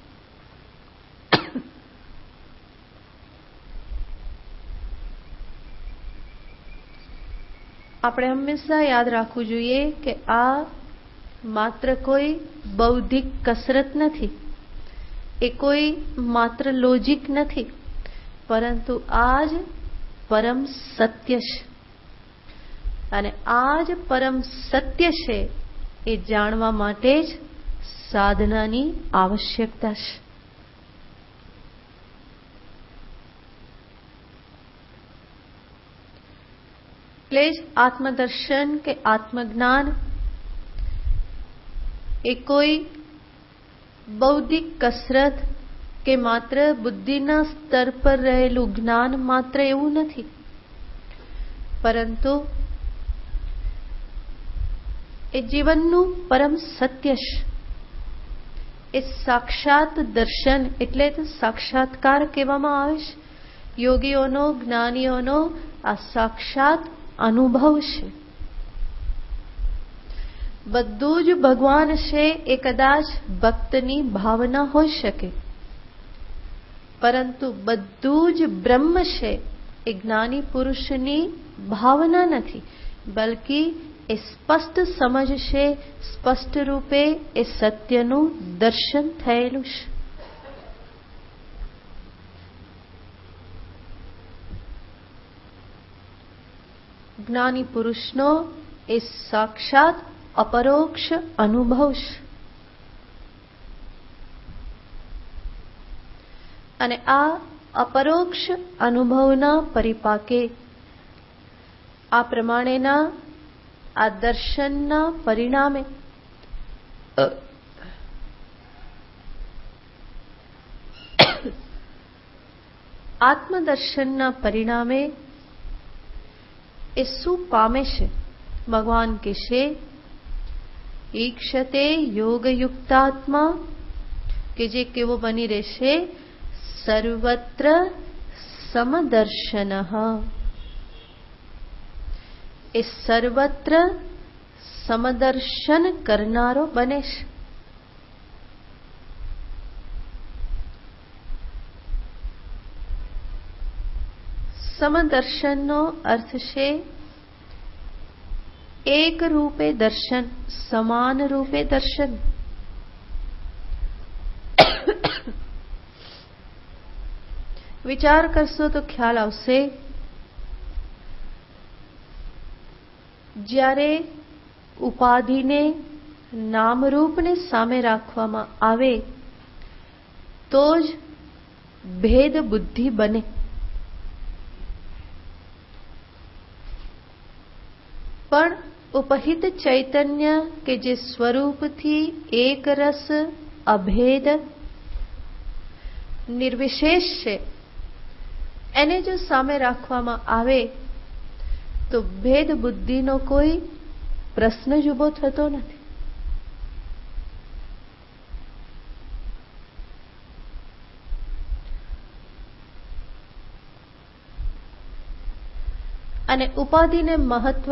આપણે હંમેશા યાદ રાખવું જોઈએ કે આ માત્ર કોઈ બૌદ્ધિક કસરત નથી, એ કોઈ માત્ર લોજિક નથી, પરંતુ આ જ પરમ સત્ય છે. અને આ જ પરમ સત્ય છે એ જાણવા માટે જ સાધનાની આવશ્યકતા છે. એટલે જ આત્મદર્શન કે આત્મજ્ઞાન એ કોઈ બૌદ્ધિક કસરત કે માત્ર બુદ્ધિના સ્તર પર રહેલું જ્ઞાન માત્ર એવું નથી, પરંતુ એ જીવનનું પરમ સત્ય છે. એ સાક્ષાત દર્શન એટલે તો સાક્ષાત્કાર કહેવામાં આવે છે. યોગીઓનો, જ્ઞાનીઓનો આ સાક્ષાત અનુભવ છે. બધું જ ભગવાન છે એ કદાચ ભક્તની ભાવના હોઈ શકે, પરંતુ બધું જ બ્રહ્મ છે એ જ્ઞાની પુરુષની ભાવના નથી, બલ્કિ એ સ્પષ્ટ સમજ છે, સ્પષ્ટ રૂપે એ સત્યનું દર્શન થયેલું છે. જ્ઞાની પુરુષનો એ સાક્ષાત અપરોક્ષ અનુભવ છે. અને આ અપરોક્ષ અનુભવના પરિપાકે આ પ્રમાણેના આ દર્શનના પરિણામે આત્મદર્શનના પરિણામે એ શું પામે છે? ભગવાન કહેશે ઈક્ષતે યોગયુક્તાત્મા, કે જે કેવો બની રહેશે? સર્વત્ર સમદર્શનઃ. એ સર્વત્ર સમદર્શન કરનારો બને છે. સમદર્શનનો અર્થ છે એક રૂપે દર્શન, સમાન રૂપે દર્શન. વિચાર કરશો તો ખ્યાલ આવશે, જ્યારે ઉપાધિને, નામરૂપને સામે રાખવામાં આવે તો જ ભેદ બુદ્ધિ બને. પણ ઉપહિત ચૈતન્ય કે જે સ્વરૂપથી એક રસ અભેદ નિર્વિશેષ છે, એને જો સામે રાખવામાં આવે તો ભેદ બુદ્ધિનો કોઈ પ્રશ્ન જ ઊભો થતો નથી. અને ઉપાધિને મહત્વ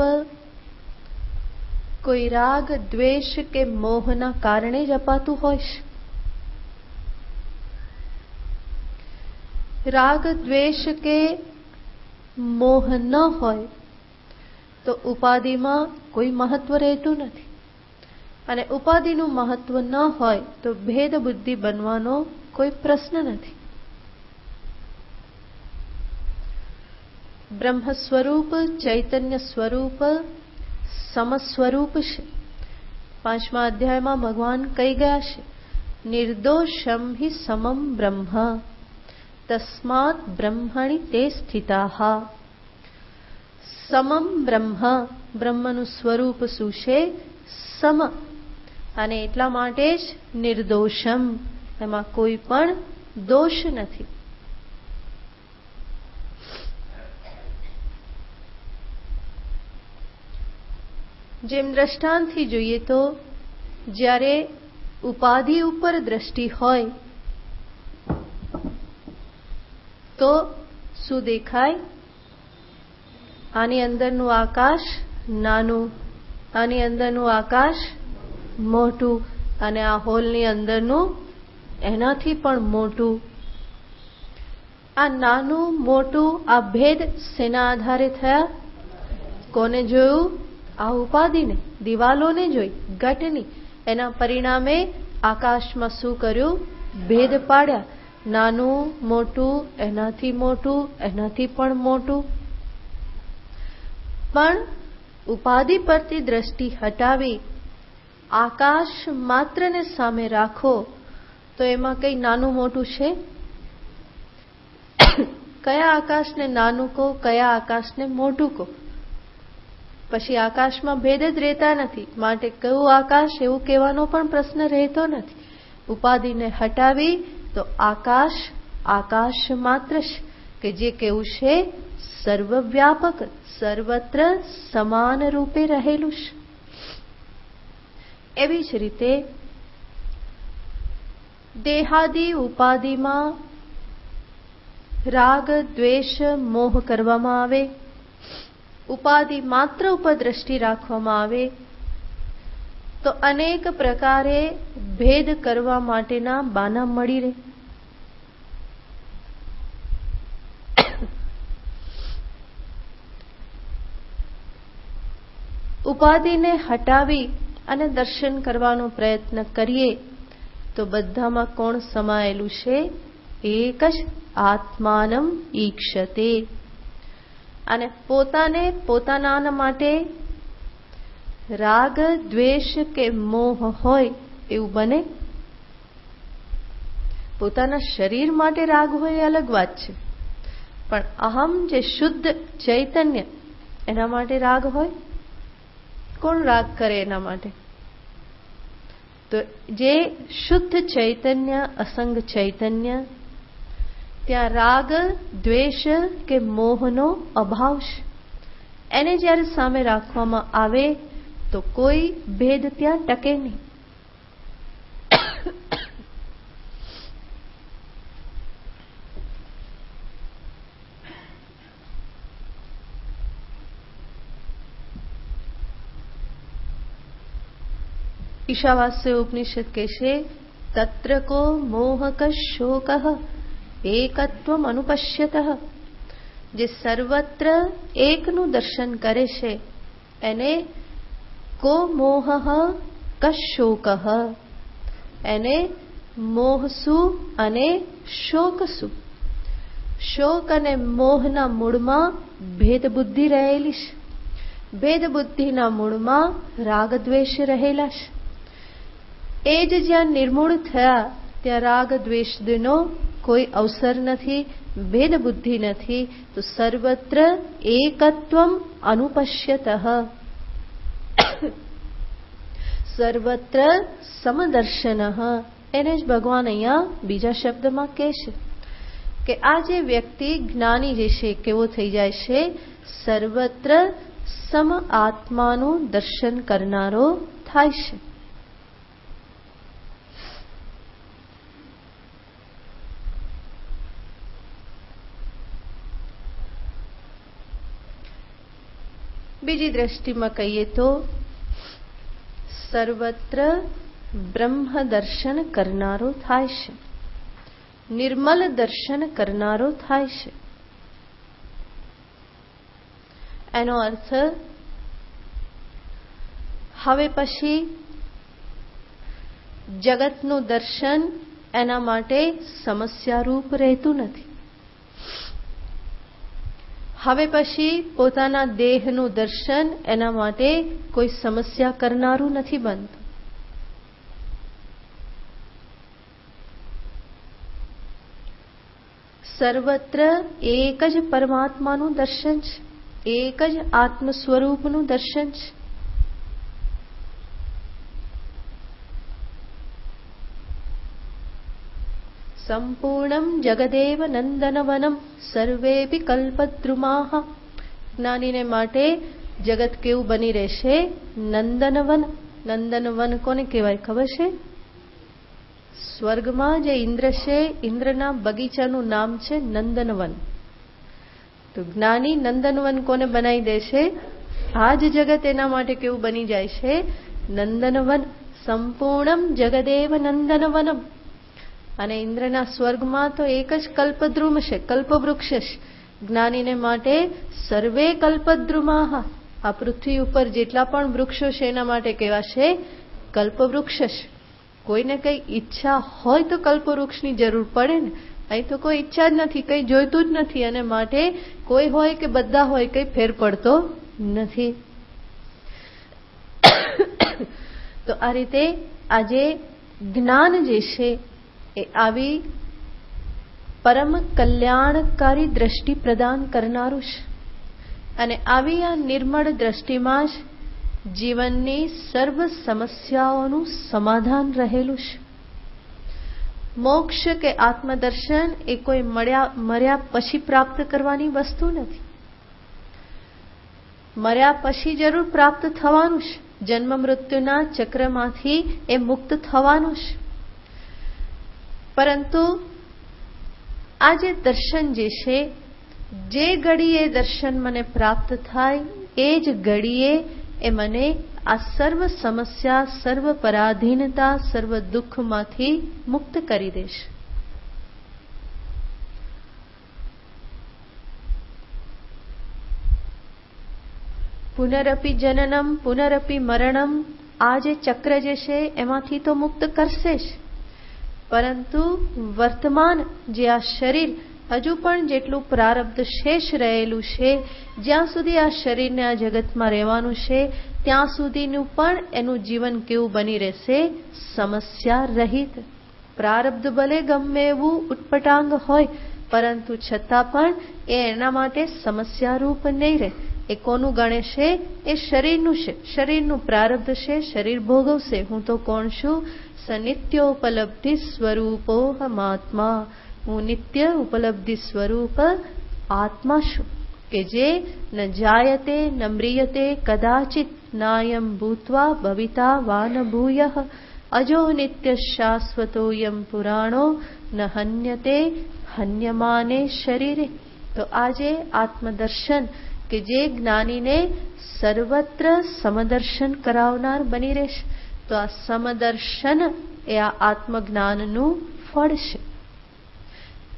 કોઈ રાગ દ્વેષ કે મોહના કારણે જ અપાતું હોય છે. રાગ દ્વેષ કે મોહ ન હોય તો ઉપાધિમાં કોઈ મહત્વ રહેતું નથી, અને ઉપાધિનું મહત્વ ન હોય તો ભેદ બુદ્ધિ બનવાનો કોઈ પ્રશ્ન નથી. બ્રહ્મ સ્વરૂપ ચૈતન્ય સ્વરૂપ સમસ્વરૂપ છે. 5મા અધ્યાયમાં ભગવાન કહી ગયા છે, નિર્દોષમ હિ સમમ બ્રહ્મ તસ્માત બ્રહ્મણિ તે સ્થિતાઃ. સમમ બ્રહ્મ, બ્રહ્મનું સ્વરૂપ શું છે? સમ, અને એટલા માટે જ નિર્દોષમ, એમાં કોઈ પણ દોષ નથી. જેમ દ્રષ્ટાંતથી જોઈએ તો જ્યારે ઉપાધિ ઉપર દ્રષ્ટિ હોય તો શું દેખાય? આની અંદરનું આકાશ નાનું, આની અંદરનું આકાશ મોટું, અને આ હોલની અંદરનું એનાથી પણ મોટું. આ નાનું મોટું આ ભેદ શેના આધારે થયા? કોને જોયું? આ ઉપાધિને, દિવાલોને જોઈ, ઘટની. એના પરિણામે આકાશમાં શું કર્યું? ભેદ પાડ્યા. નાનું મોટું, એનાથી મોટું, એનાથી પણ મોટું. પણ ઉપાધિ પરથી દ્રષ્ટિ હટાવી આકાશ માત્રને સામે રાખો તો એમાં કઈ નાનું મોટું છે? કયા આકાશને નાનું કહો, કયા આકાશને મોટું કહો? પછી આકાશમાં ભેદ જ રહેતા નથી, માટે કયું આકાશ એવું કહેવાનો પણ પ્રશ્ન રહેતો નથી. ઉપાધિને હટાવી તો આકાશ આકાશ માત્ર છે, કે જે કેવું છે? સર્વવ્યાપક, સર્વત્ર સમાન રૂપે રહેલું છે. એવી જ રીતે દેહાદિ ઉપાધિમાં રાગ દ્વેષ મોહ કરવામાં આવે, ઉપાધિ માત્ર ઉપર દ્રષ્ટિ રાખવામાં આવે તો અનેક પ્રકારે ભેદ કરવા માટેના બાના મળી રહે. ઉપાધિને હટાવી અને દર્શન કરવાનો પ્રયત્ન કરીએ તો બધામાં કોણ સમાયેલું છે? એક જ આત્માનમ ઈક્ષતે. અને પોતાને પોતાના માટે રાગ દ્વેષ કે મોહ હોય એવું બને? પોતાના શરીર માટે રાગ હોય એ અલગ વાત છે, પણ અહમ જે શુદ્ધ ચૈતન્ય એના માટે રાગ હોય? કોણ રાગ કરે એના માટે? તો જે શુદ્ધ ચૈતન્ય અસંગ ચૈતન્ય, ત્યાં રાગ દ્વેષ કે મોહનો અભાવ છે. એને જ્યારે સામે રાખવામાં આવે તો કોઈ ભેદ ત્યાં ટકે નહીં. ईशावास्य उपनिषद कहશે तत्र को मोहक शोकः એકત્વમ અનુપશ્યતઃ. જે સર્વત્ર એકનું દર્શન કરે છે એને કો મોહ કશોક, એને મોહ શું અને શોક શું? શોક અને મોહના મૂળમાં ભેદ બુદ્ધિ રહેલી છે. ભેદ બુદ્ધિના મૂળમાં રાગ દ્વેષ રહેલા છે. એ જ જ્યાં નિર્મૂળ થયા ત્યાં રાગ દ્વેષનો કોઈ અવસર નથી, ભેદ બુદ્ધિ નથી. તો સર્વત્ર એકત્વમ અનુપશ્યતઃ, સર્વત્ર સમદર્શનઃ. એને જ ભગવાન અહીંયા બીજા શબ્દમાં કહે છે કે આ જે વ્યક્તિ જ્ઞાની જે છે કેવો થઈ જાય છે? સર્વત્ર સમ આત્માનું દર્શન કરનારો થાય છે. બીજી દ્રષ્ટિમાં કહીએ તો સર્વત્ર બ્રહ્મ દર્શન કરનારો થાય છે, નિર્મલ દર્શન કરનારો થાય છે. એનો અર્થ હવે પછી જગતનું દર્શન એના માટે સમસ્યારૂપ રહેતું નથી. હવે પછી પોતાના દેહનું દર્શન એના માટે કોઈ સમસ્યા કરનારું નથી બનતું. સર્વત્ર એક જ પરમાત્માનું દર્શન છે, એક જ આત્મ સ્વરૂપનું દર્શન છે. સંપૂર્ણમ જગદેવ નંદનવનમ સર્વેપી કલ્પદ્રુમાઃ. જ્ઞાનીને માટે જગત કેવું બની રહેશે? નંદનવન. નંદનવન કોને કહેવાય ખબર છે? સ્વર્ગમાં જે ઇન્દ્ર છે, ઇન્દ્રના બગીચાનું નામ છે નંદનવન. તો જ્ઞાની નંદનવન કોને બનાવી દે છે? આ જ જગત એના માટે કેવું બની જાય છે? નંદનવન. સંપૂર્ણમ જગદેવ નંદનવનમ. અને ઇન્દ્રના સ્વર્ગમાં તો એક જ કલ્પદ્રુમ છે, કલ્પવૃક્ષ છે. જ્ઞાનીને માટે સર્વે કલ્પદ્રુમાઃ. આ પૃથ્વી ઉપર જેટલા પણ વૃક્ષો છે એના માટે કેવા છે? કલ્પવૃક્ષ છે. કોઈને કઈ ઈચ્છા હોય તો કલ્પવૃક્ષની જરૂર પડે ને. અહીં તો કોઈ ઈચ્છા જ નથી, કઈ જોઈતું જ નથી, અને માટે કોઈ હોય કે બધા હોય કઈ ફેર પડતો નથી. તો આ રીતે આજે જ્ઞાન જે છે એ આવી પરમ કલ્યાણકારી દ્રષ્ટિ પ્રદાન કરનારું છે. અને આવી આ નિર્મળ દ્રષ્ટિમાં જ જીવનની સર્વ સમસ્યાઓનું સમાધાન રહેલું છે. મોક્ષ કે આત્મદર્શન એ કોઈ મર્યા પછી પ્રાપ્ત કરવાની વસ્તુ નથી. મર્યા પછી જરૂર પ્રાપ્ત થવાનું છે. જન્મ મૃત્યુના ચક્રમાંથી એ મુક્ત થવાનું છે. પરંતુ આ જે દર્શન જે છે, જે ઘડીએ દર્શન મને પ્રાપ્ત થાય એ જ ઘડીએ એ મને આ સર્વ સમસ્યા, સર્વ પરાધીનતા, સર્વ દુઃખમાંથી મુક્ત કરી દેશે. પુનરપી જનનમ પુનરપી મરણમ, આ જે ચક્ર જે છે એમાંથી તો મુક્ત કરશે જ. પરંતુ વર્તમાન જે આ શરીર હજુ પણ જેટલું પ્રારબ્ધ શેષ રહેલું છે, જ્યાં સુધી આ શરીરને આ જગતમાં રહેવાનું છે ત્યાં સુધીનું પણ એનું જીવન કેવું બની રહેશે? સમસ્યા રહિત. પ્રારબ્ધ ભલે ગમે એવું ઉટપટાંગ હોય, પરંતુ છતાં પણ એ એના માટે સમસ્યારૂપ નહીં રહે. એ કોનું ગણે છે? એ શરીરનું છે. શરીરનું પ્રારબ્ધ છે, શરીર ભોગવશે. હું તો કોણ છું? સનિત્યોપલબ્ધિ સ્વરૂપો હમાત્મા. હું નિત્ય ઉપલબ્ધિ સ્વરૂપ આત્મા છું, કે જે ન જાયતે ન મ્રિયતે કદાચિત નાયમ ભૂત્વા ભવિતા વા ન ભૂયઃ અજો નિત્ય શાશ્વતોયમ પુરાણો ન હન્યતે હન્યમાને શરીરે. તો આજે આત્મદર્શન કે જે જ્ઞાનીને સર્વત્ર સમદર્શન કરાવનાર બની રહેશે. તો આ સમદર્શન એ આ આત્મજ્ઞાનનું ફળ છે.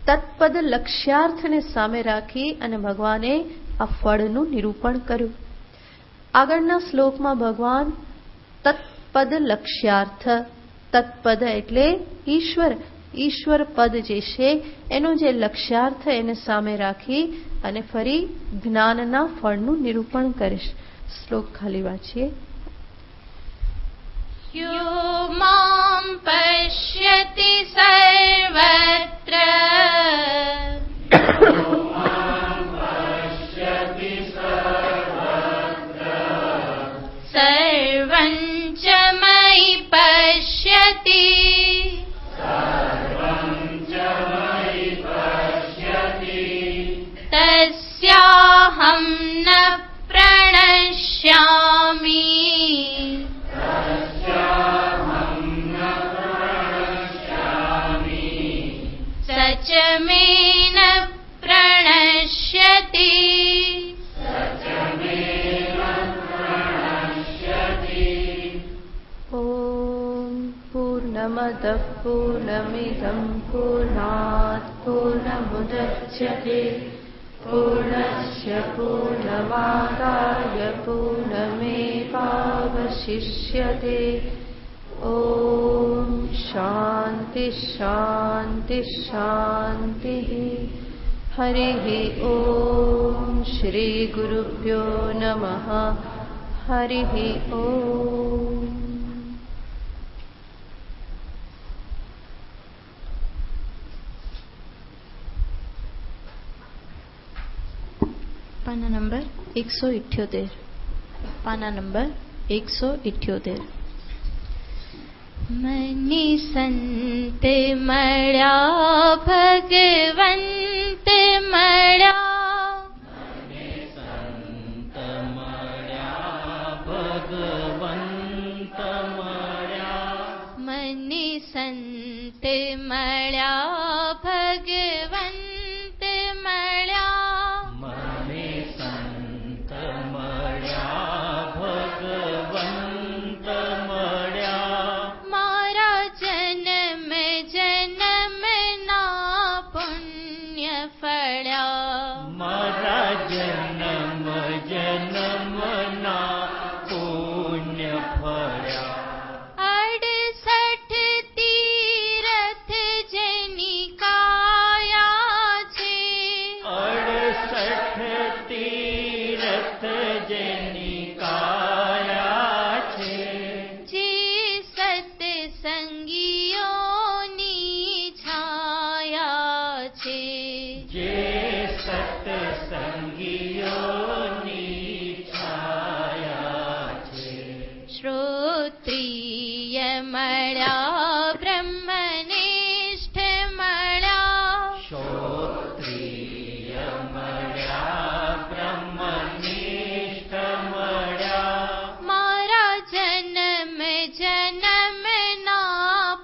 તત્પદ લક્ષ્યાર્થને સામે રાખી અને ભગવાને આ ફળનું નિરૂપણ કર્યું. આગળના શ્લોકમાં ભગવાન તત્પદ લક્ષ્યાર્થ, તત્પદ એટલે ઈશ્વર, ઈશ્વર પદ જે છે એનો જે લક્ષ્યાર્થ એને સામે રાખી અને ફરી જ્ઞાનના ફળનું નિરૂપણ કરીશ. શ્લોક ખાલી વાંચીએ. यो मां पश्यति सर्वत्र सर्वं च मयि पश्यति तस्याहं न प्रणश्यामि स च मे न प्रणश्यति ॐ पूर्णमदः पूर्णमिदं पूर्णात् पूर्णमुदच्यते पूर्णस्य पूर्णमादाय पूर्णमेवावशिष्यते ॐ शान्ति शान्ति शान्तिः हरिः ॐ श्रीगुरुभ्यो नमः हरिः ॐ पाना नंबर 178 पाना नंबर 178 मनी संत मळ्या भगवंत मळ्या मनी संत मळ्या भगवंत मळ्या मनी संत मळ्या भगवंत मळ्या मनी संत मळ्या भगवंत मळ्या मारा जन्म जन्म ना पुण्य फळ्या मारा जन्म जन्म ना पुण्य फळ्या 68 तीरथ जनी काया छे 68 तीरथ जेनी काया छे जे सत्संगीओनी छाया छे जे सत्संगीओनी छाया छे श्रोत्रिय मळ्या ब्रह्मनिष्ठ मळ्या श्रोत्रिय मळ्या ब्रह्मनिष्ठ मळ्या मारा जन्म जन्म ना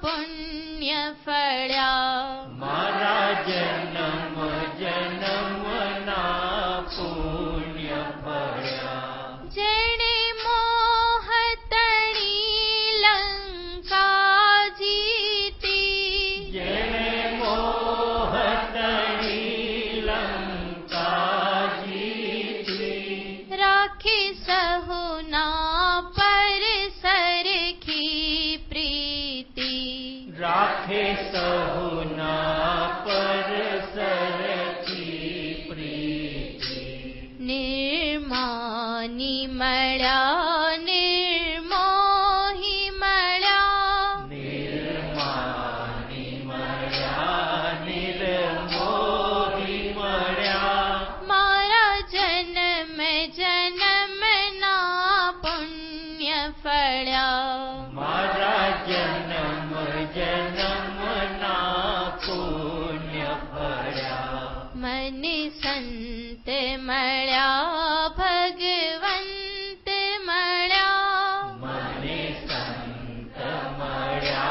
पुण्य फळ्या मारा जन्म जन्म ना पुण्य फळ्या जेणे मोहतणी लंका जीती जेणे मोहतणी लंका जीती राखी सहुना पर सरखी प्रीति राखे सहुना पर सरखी प्रीति निर्मानी मळ्या निर्मोही मळ्या निर्मानी मळ्या निर्मोही मळ्या मारा जन्म जन्म ना पुण्य फळ्या मारा जन्म जन्म ना पुण्य फळ्या मनी संत मळ्या भगवंत मळ्या मनी संत मळ्या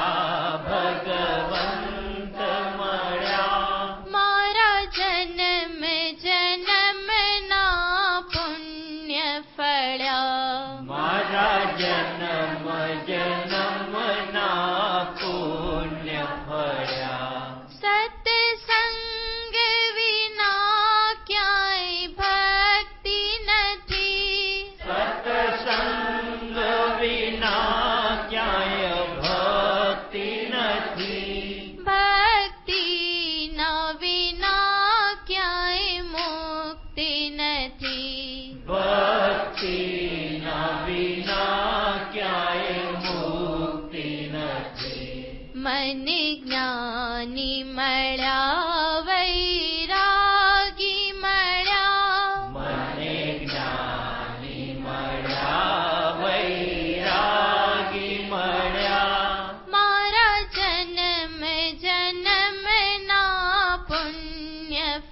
भगवंत मळ्या मारा जन्म जन्म ना पुण्य फळ्या मारा जन्म जन्म ना पुण्य फळ्या सत्संग विना क्याय भक्ति न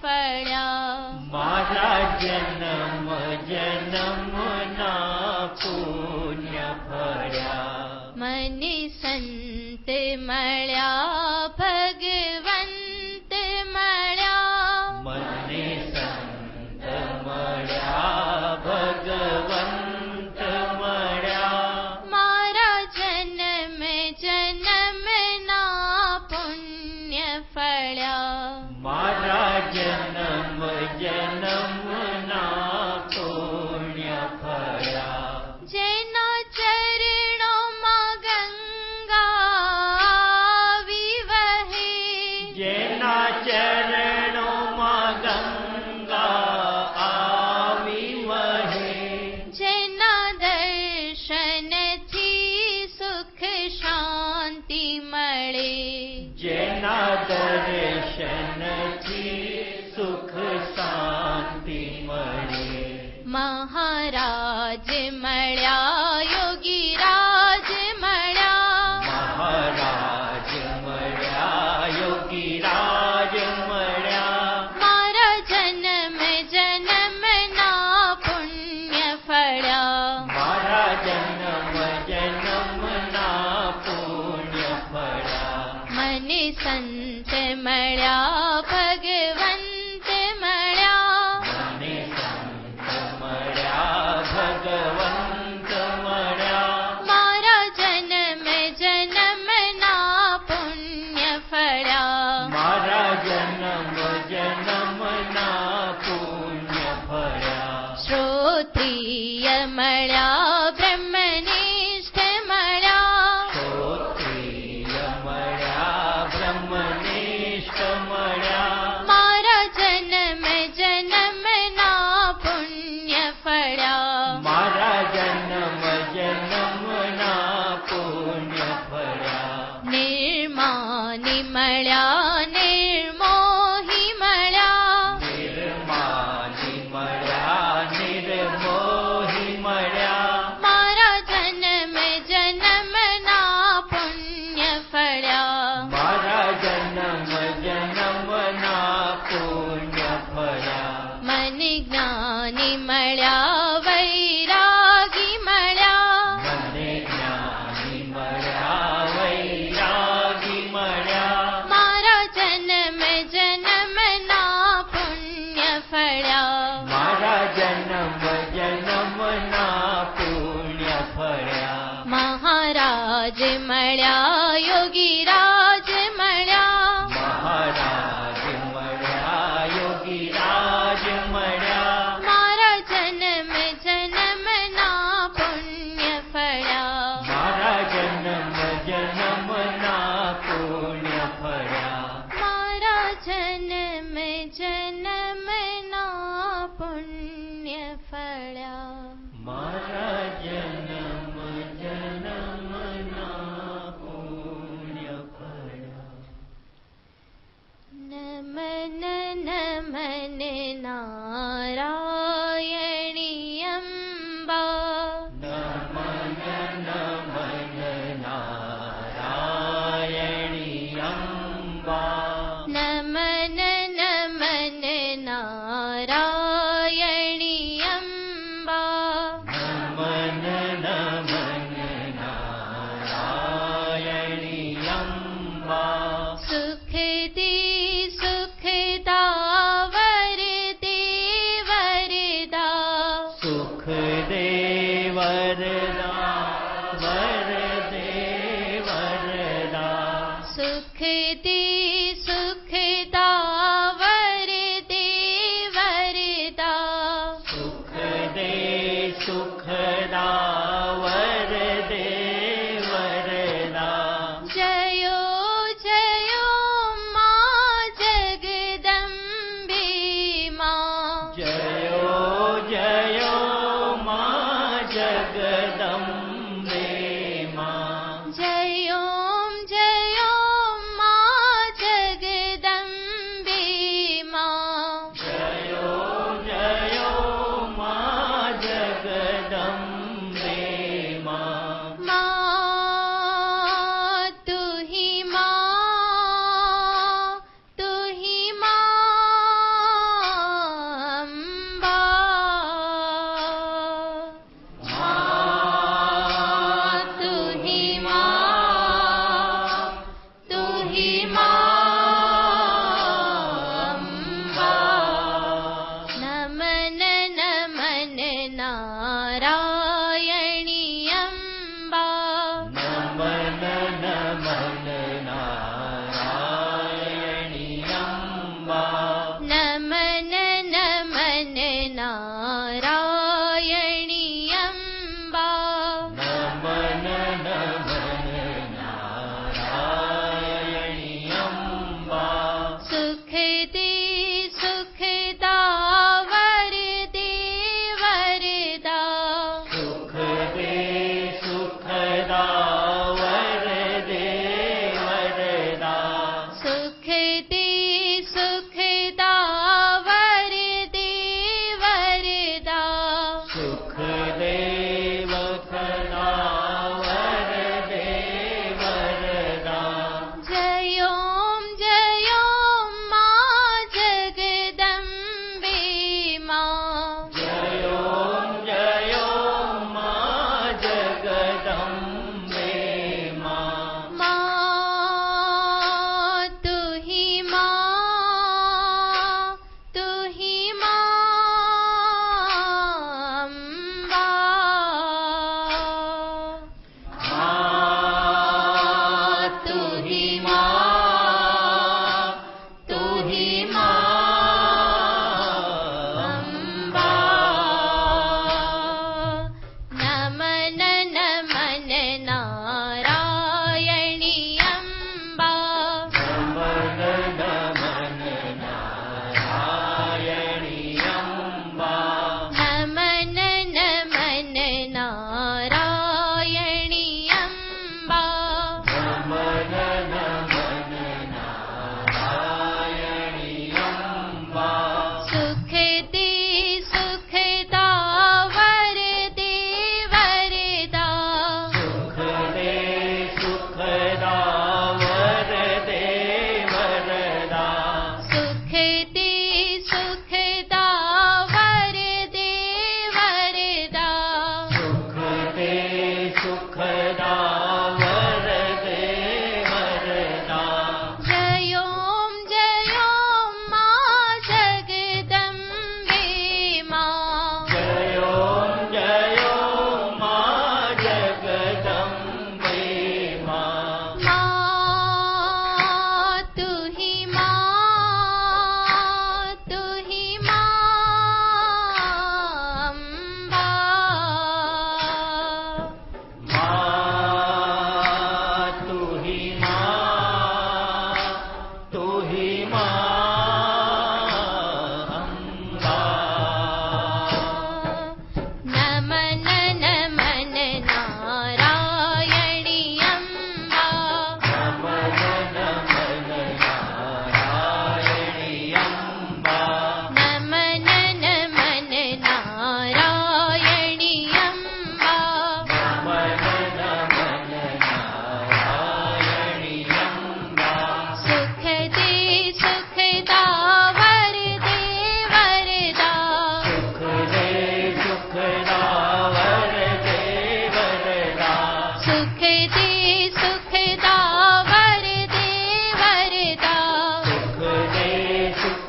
ફળ્યા. મારા જન્મ જન્મના પુણ્ય ફળ્યા. મને સંત મળ્યા, ભગવંત મળ્યા. મને સંત મળ્યા, ભગવંત મળ્યા. મારા જન્મ જન્મના પુણ્ય ફળ્યા. મારા જન્મ જન્મના પુણ્ય ફળ્યા. જેના ચરણોમાં ગંગા વિવહે, જેના ચરણોમાં ગંગા આવી વહે. જેના દર્શનથી સુખ શાંતિ મળે. જેના દર્શનથી સુખ શાંતિ મળે. મહારાજ મળ્યા, યોગીરાજ મળ્યા. મહારાજ મળ્યા, યોગીરાજ મળ્યા. મારા જન્મ જન્મના પુણ્ય ફળ્યા. મારા જન્મ જન્મના પુણ્ય ફળ્યા. મને સંત મળ્યા, ભગવંત મળ્યા. મને સંત મળ્યા, ભગવંત મળ્યા. મારા જન્મ જન્મના પુણ્ય ફળ્યા. મારા જન્મ જન્મના પુણ્ય ફળ્યા. શ્રોત્રિય મળ્યા, બ્રહ્મનિષ્ઠ મળ્યા. શ્રોત્રિય મળ્યા, બ્રહ્મનિષ્ઠ મળ્યા. મારા જન્મ જન્મના પુણ્ય ફળ્યા. મારા જન્મ જન્મના પુણ્ય ફળ્યા. નિર્માની મળ્યા, નિર્મોહી મળ્યા. નિર્માલી મળ્યા, નિર્મોહી મળ્યા. મારા જન્મ જન્મના પુણ્ય ફળ્યા. મારા જન્મ જન્મના પુણ્ય ફળ્યા. મને જ્ઞાની મળ્યા, વૈરાગી મળ્યા. મને જ્ઞાની મળ્યા, વૈરાગી મળ્યા. મારા જન્મ જન્મના પુણ્ય ફળ્યા. મારા જન્મ જન્મના પુણ્ય ફળ્યા. મહારાજ મળ્યા, યોગીરાજ મળ્યા. મહારાજ મળ્યા, યોગીરાજ મળ્યા. મારા જન્મ જન્મના પુણ્ય ફળ્યા. મારા જન્મ જન્મના પુણ્ય ફળ્યા. મારા જન્મ જન્મના પુણ્ય ફળ્યા. મારા જન્મ જન્મના પુણ્ય ફળ્યા. નમન નમન નારાયણી અંબા. નમન નમન નારાયણી અંબા. નમન નમન નારાયણી અંબા. નમન નમન નારાયણી અંબા. સુખદી સુખદા વરદે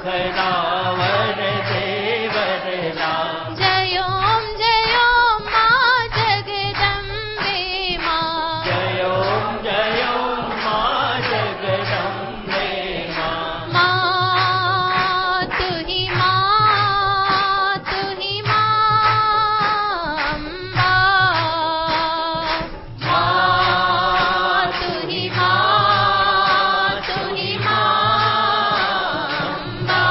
सुखदा वरदे वरदा जयों जयों मां जगदम्बे मां जयों जयों मां जगदम्बे मां मां तू ही मां अम्बा मां तू ही मां अम्बा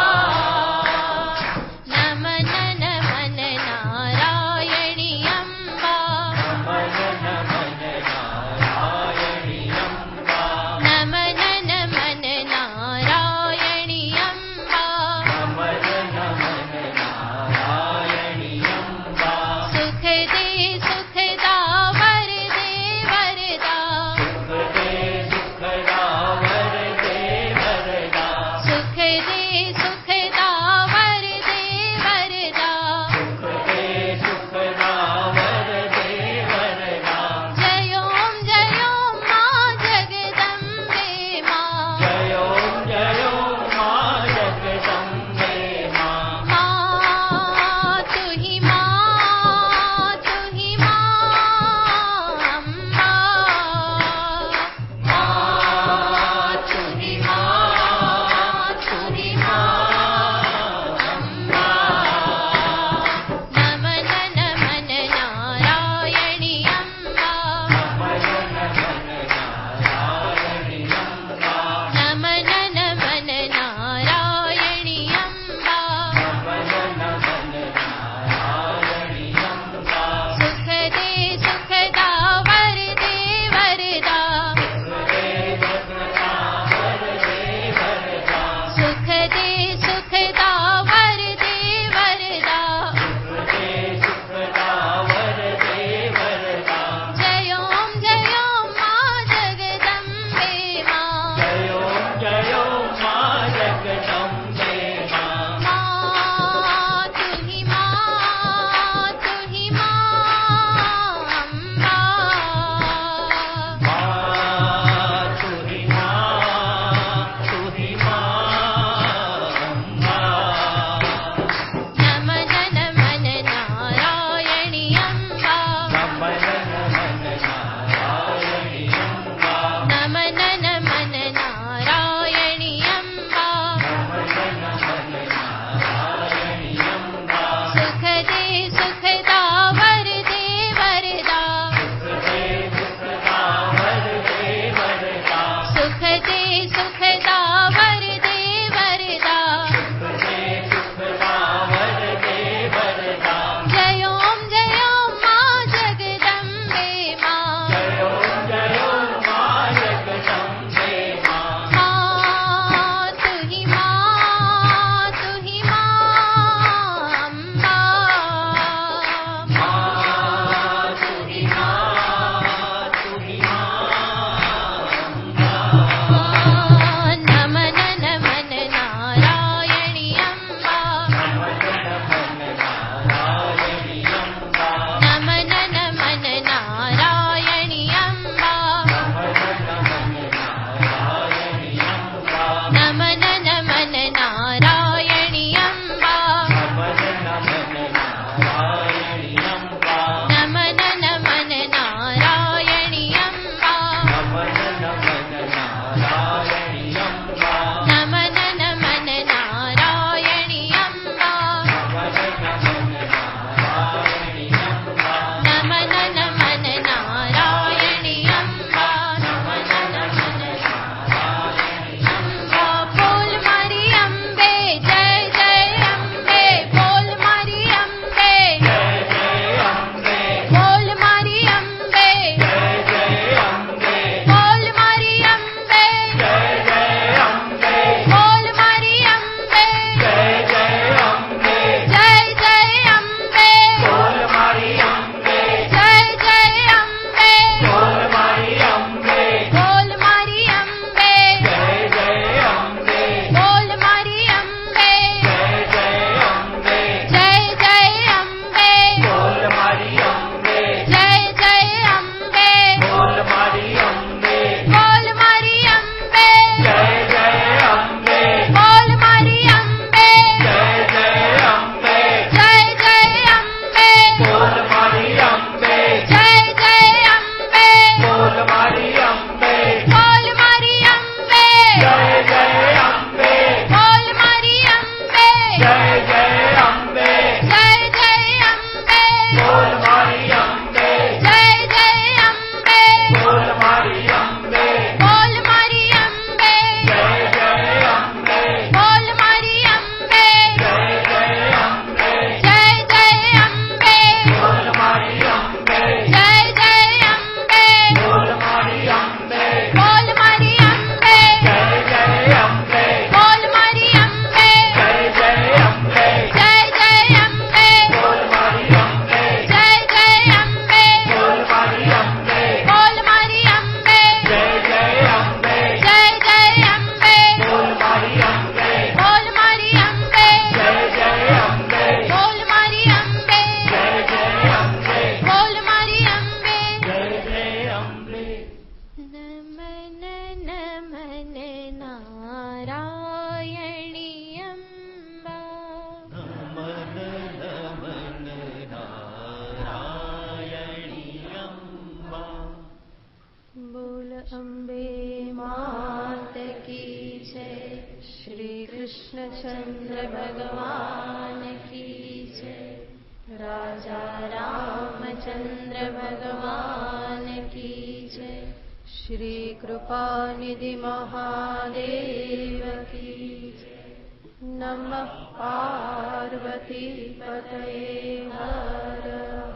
श्री कृष्णचंद्र भगवान की जय। राजा रामचंद्र भगवान की जय। श्री कृपानिधि महादेव की जय। नमः पार्वती पतये हर